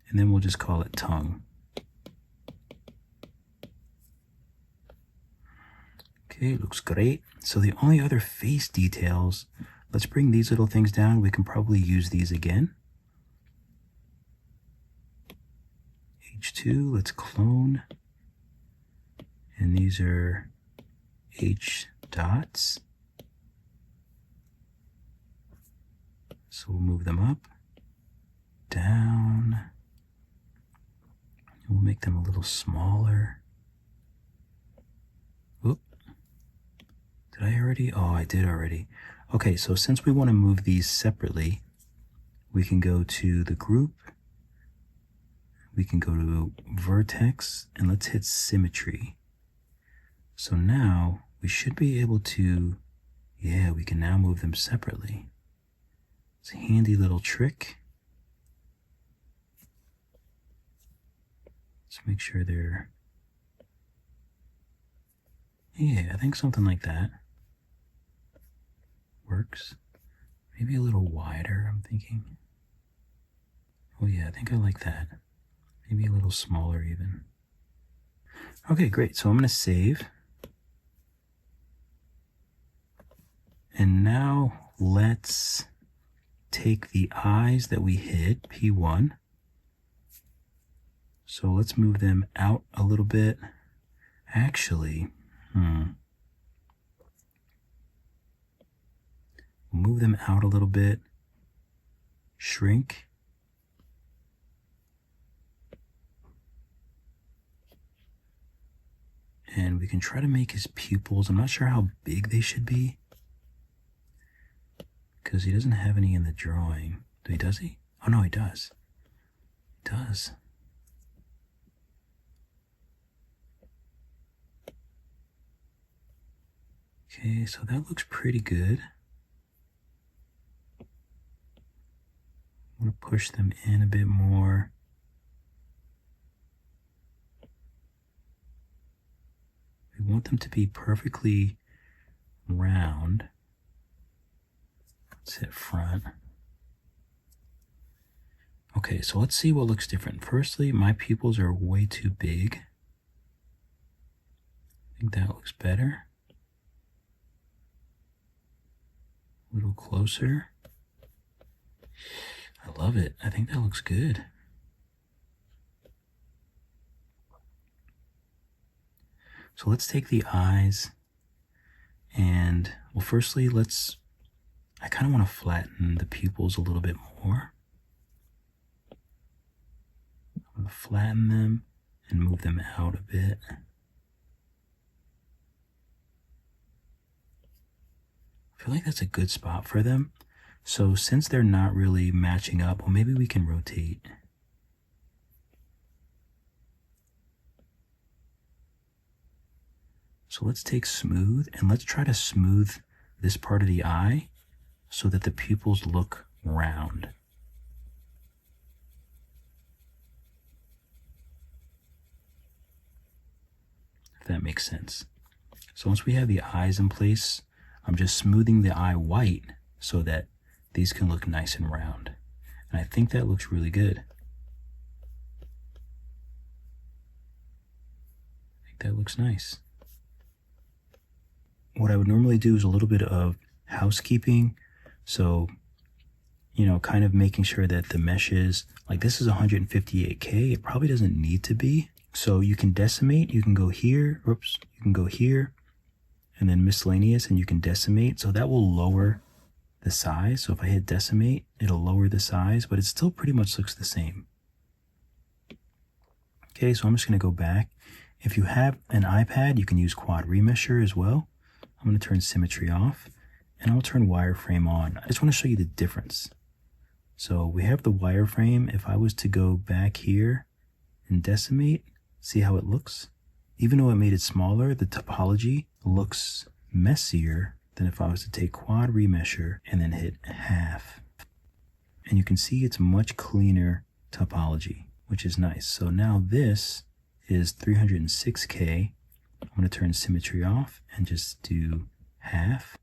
and then we'll just call it tongue. Okay, looks great. So the only other face details, let's bring these little things down. We can probably use these again. H2, let's clone. And these are H dots. So we'll move them up, down. We'll make them a little smaller. Oop. Did I already? Oh, I did already. Okay, so since we want to move these separately, we can go to the group. We can go to vertex, and let's hit symmetry. So now we should be able to, yeah, we can now move them separately. It's a handy little trick. Let's make sure they're, yeah, I think something like that works. Maybe a little wider, I'm thinking. Oh yeah, I think I like that. Maybe a little smaller even. Okay, great. So I'm going to save. And now let's take the eyes that we hit, P1. So let's move them out a little bit. Actually, we'll move them out a little bit. Shrink. And we can try to make his pupils. I'm not sure how big they should be, because he doesn't have any in the drawing. Does he? Oh no, he does. He does. Okay, so that looks pretty good. I'm going to push them in a bit more. We want them to be perfectly round. Let's hit front. Okay, so let's see what looks different. Firstly, my pupils are way too big. I think that looks better. A little closer. I love it. I think that looks good. So let's take the eyes and, well, firstly, I kind of want to flatten the pupils a little bit more. I'm going to flatten them and move them out a bit. I feel like that's a good spot for them. So since they're not really matching up, well, maybe we can rotate. So let's take smooth and let's try to smooth this part of the eye so that the pupils look round. If that makes sense. So once we have the eyes in place, I'm just smoothing the eye white so that these can look nice and round. And I think that looks really good. I think that looks nice. What I would normally do is a little bit of housekeeping. So, kind of making sure that the meshes, like this is 158K, it probably doesn't need to be. So you can decimate, you can go here, you can go here, and then miscellaneous, and you can decimate. So that will lower the size. So if I hit decimate, it'll lower the size, but it still pretty much looks the same. Okay, so I'm just going to go back. If you have an iPad, you can use quad remesher as well. I'm going to turn symmetry off, and I'll turn wireframe on. I just want to show you the difference. So we have the wireframe. If I was to go back here and decimate, see how it looks? Even though I made it smaller, the topology looks messier than if I was to take quad remesher and then hit half. And you can see it's much cleaner topology, which is nice. So now this is 306K. I'm going to turn symmetry off and just do half,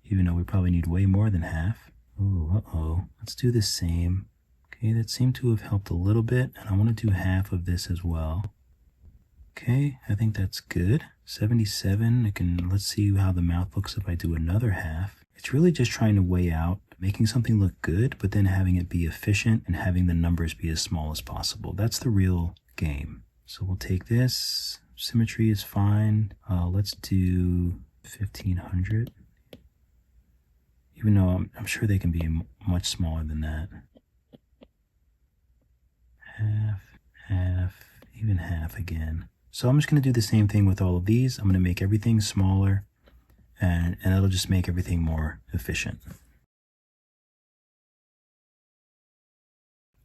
even though we probably need way more than half. Oh, let's do the same. Okay, that seemed to have helped a little bit, and I want to do half of this as well. Okay, I think that's good. 77, let's see how the mouth looks if I do another half. It's really just trying to weigh out, making something look good, but then having it be efficient and having the numbers be as small as possible. That's the real game. So we'll take this. Symmetry is fine. Let's do 1500. Even though I'm sure they can be much smaller than that. Half, even half again. So I'm just going to do the same thing with all of these. I'm going to make everything smaller, and it'll just make everything more efficient.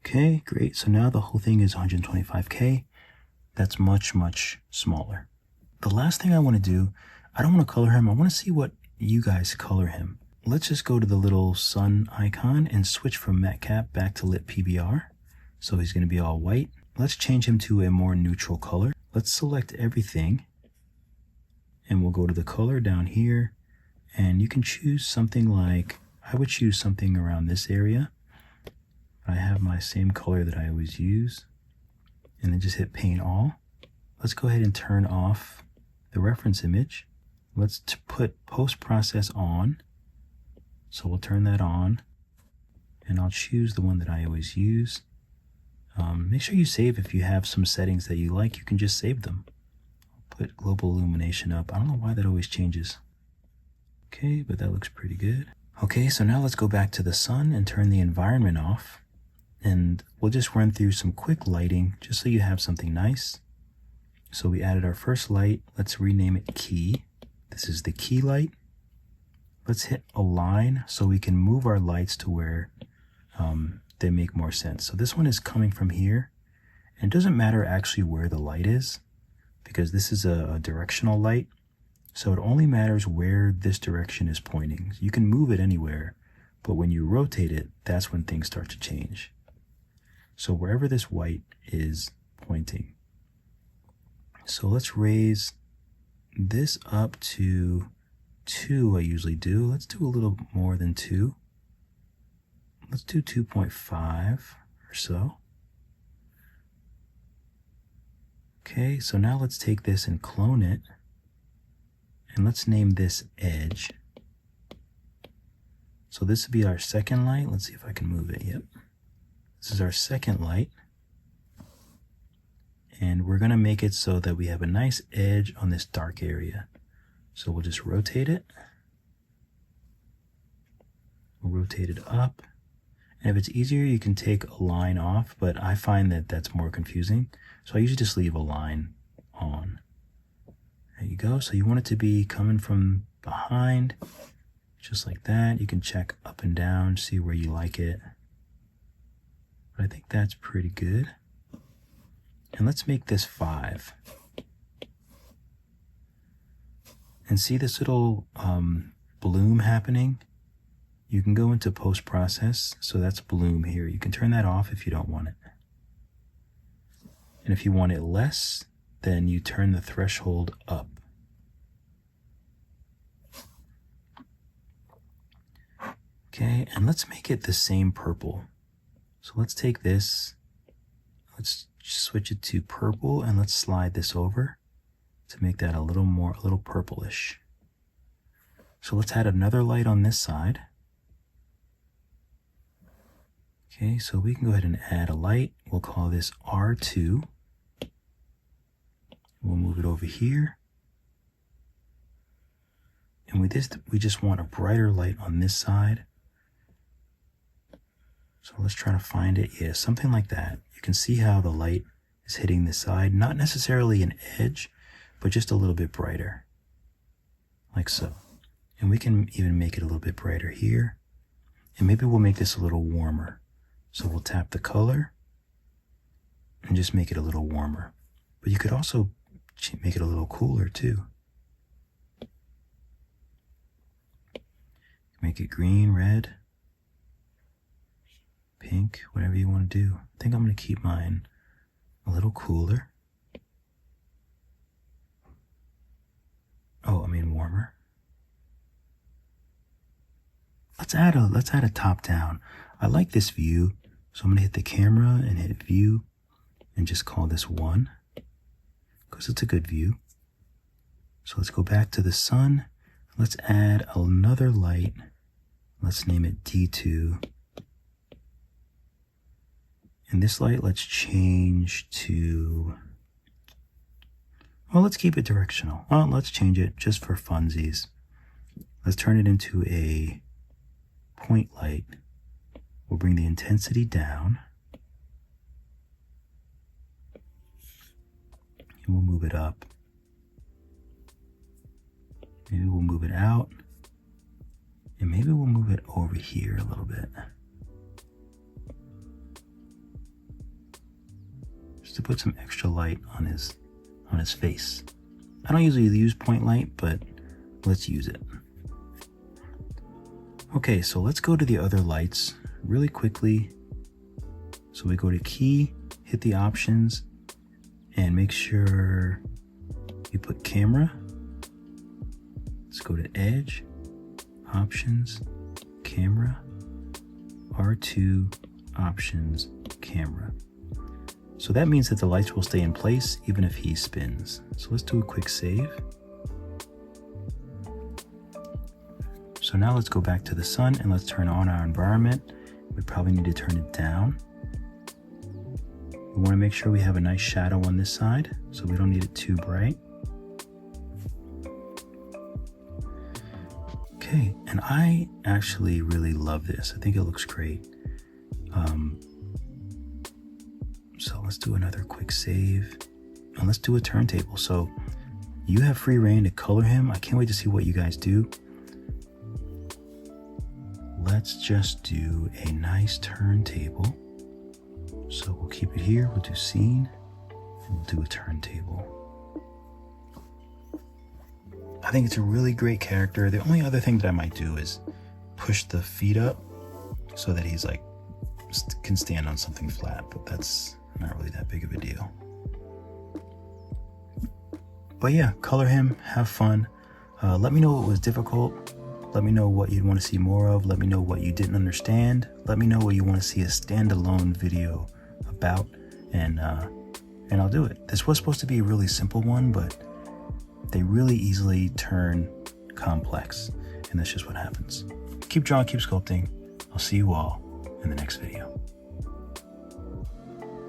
Okay, great. So now the whole thing is 125K. That's much, much smaller. The last thing I want to do, I don't want to color him. I want to see what you guys color him. Let's just go to the little sun icon and switch from matcap back to lit PBR. So he's going to be all white. Let's change him to a more neutral color. Let's select everything, and we'll go to the color down here, and you can choose something like, I would choose something around this area. I have my same color that I always use, and then just hit paint all. Let's go ahead and turn off the reference image. Let's put post-process on. So we'll turn that on, and I'll choose the one that I always use. Make sure you save if you have some settings that you like. You can just save them. I'll put global illumination up. I don't know why that always changes. Okay, but that looks pretty good. Okay, so now let's go back to the sun and turn the environment off. And we'll just run through some quick lighting just so you have something nice. So we added our first light. Let's rename it key. This is the key light. Let's hit align so we can move our lights to where they make more sense. So this one is coming from here, and it doesn't matter actually where the light is, because this is a directional light. So it only matters where this direction is pointing. You can move it anywhere, but when you rotate it, that's when things start to change. So wherever this white is pointing. So let's raise this up to 2, I usually do. Let's do a little more than 2. Let's do 2.5 or so. Okay, so now let's take this and clone it. And let's name this edge. So this would be our second light. Let's see if I can move it. Yep. This is our second light. And we're going to make it so that we have a nice edge on this dark area. So we'll just rotate it. We'll rotate it up. And if it's easier, you can take a line off, but I find that that's more confusing. So I usually just leave a line on. There you go. So you want it to be coming from behind, just like that. You can check up and down, see where you like it. But I think that's pretty good. And let's make this 5. And see this little bloom happening? You can go into post-process. So that's bloom here. You can turn that off if you don't want it. And if you want it less, then you turn the threshold up. Okay, and let's make it the same purple. So let's take this, let's switch it to purple, and let's slide this over to make that a little purplish. So let's add another light on this side. Okay, so we can go ahead and add a light. We'll call this R2. We'll move it over here. And we just want a brighter light on this side. So let's try to find it. Yeah, something like that. You can see how the light is hitting this side. Not necessarily an edge, but just a little bit brighter. Like so. And we can even make it a little bit brighter here. And maybe we'll make this a little warmer. So we'll tap the color and just make it a little warmer. But you could also make it a little cooler too. Make it green, red, pink, whatever you want to do. I think I'm going to keep mine a little cooler. Oh, I mean warmer. Let's add a top down. I like this view, so I'm going to hit the camera and hit view and just call this 1 because it's a good view. So let's go back to the sun. Let's add another light. Let's name it D2. And this light, let's change to, well, let's keep it directional. Well, let's change it just for funsies. Let's turn it into a point light. We'll bring the intensity down. And we'll move it up. Maybe we'll move it out. And maybe we'll move it over here a little bit. Just to put some extra light on his face. I don't usually use point light, but let's use it. Okay, so let's go to the other lights really quickly. So we go to key, hit the options, and make sure you put camera. Let's go to edge, options, camera, R2, options, camera. So that means that the lights will stay in place even if he spins. So let's do a quick save. So now let's go back to the sun and let's turn on our environment. We probably need to turn it down. We want to make sure we have a nice shadow on this side, so we don't need it too bright. Okay, and I actually really love this. I think it looks great. So let's do another quick save. And let's do a turntable. So you have free reign to color him. I can't wait to see what you guys do. let's just do a nice turntable. So we'll keep it here, we'll do scene, and we'll do a turntable. I think it's a really great character. The only other thing that I might do is push the feet up so that he's like, can stand on something flat, but that's not really that big of a deal. But yeah, color him, have fun. Let me know what was difficult. Let me know what you'd want to see more of. Let me know what you didn't understand. Let me know what you want to see a standalone video about, and I'll do it. This was supposed to be a really simple one, but they really easily turn complex, and that's just what happens. Keep drawing, keep sculpting. I'll see you all in the next video.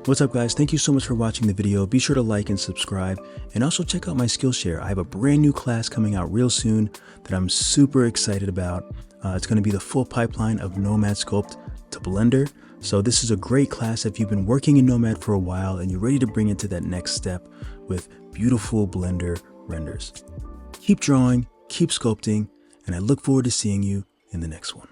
What's up, guys? Thank you so much for watching the video. Be sure to like and subscribe, and also check out my Skillshare. I have a brand new class coming out real soon that I'm super excited about. It's going to be the full pipeline of Nomad Sculpt to Blender. So this is a great class if you've been working in Nomad for a while and you're ready to bring it to that next step with beautiful Blender renders. Keep drawing, keep sculpting, and I look forward to seeing you in the next one.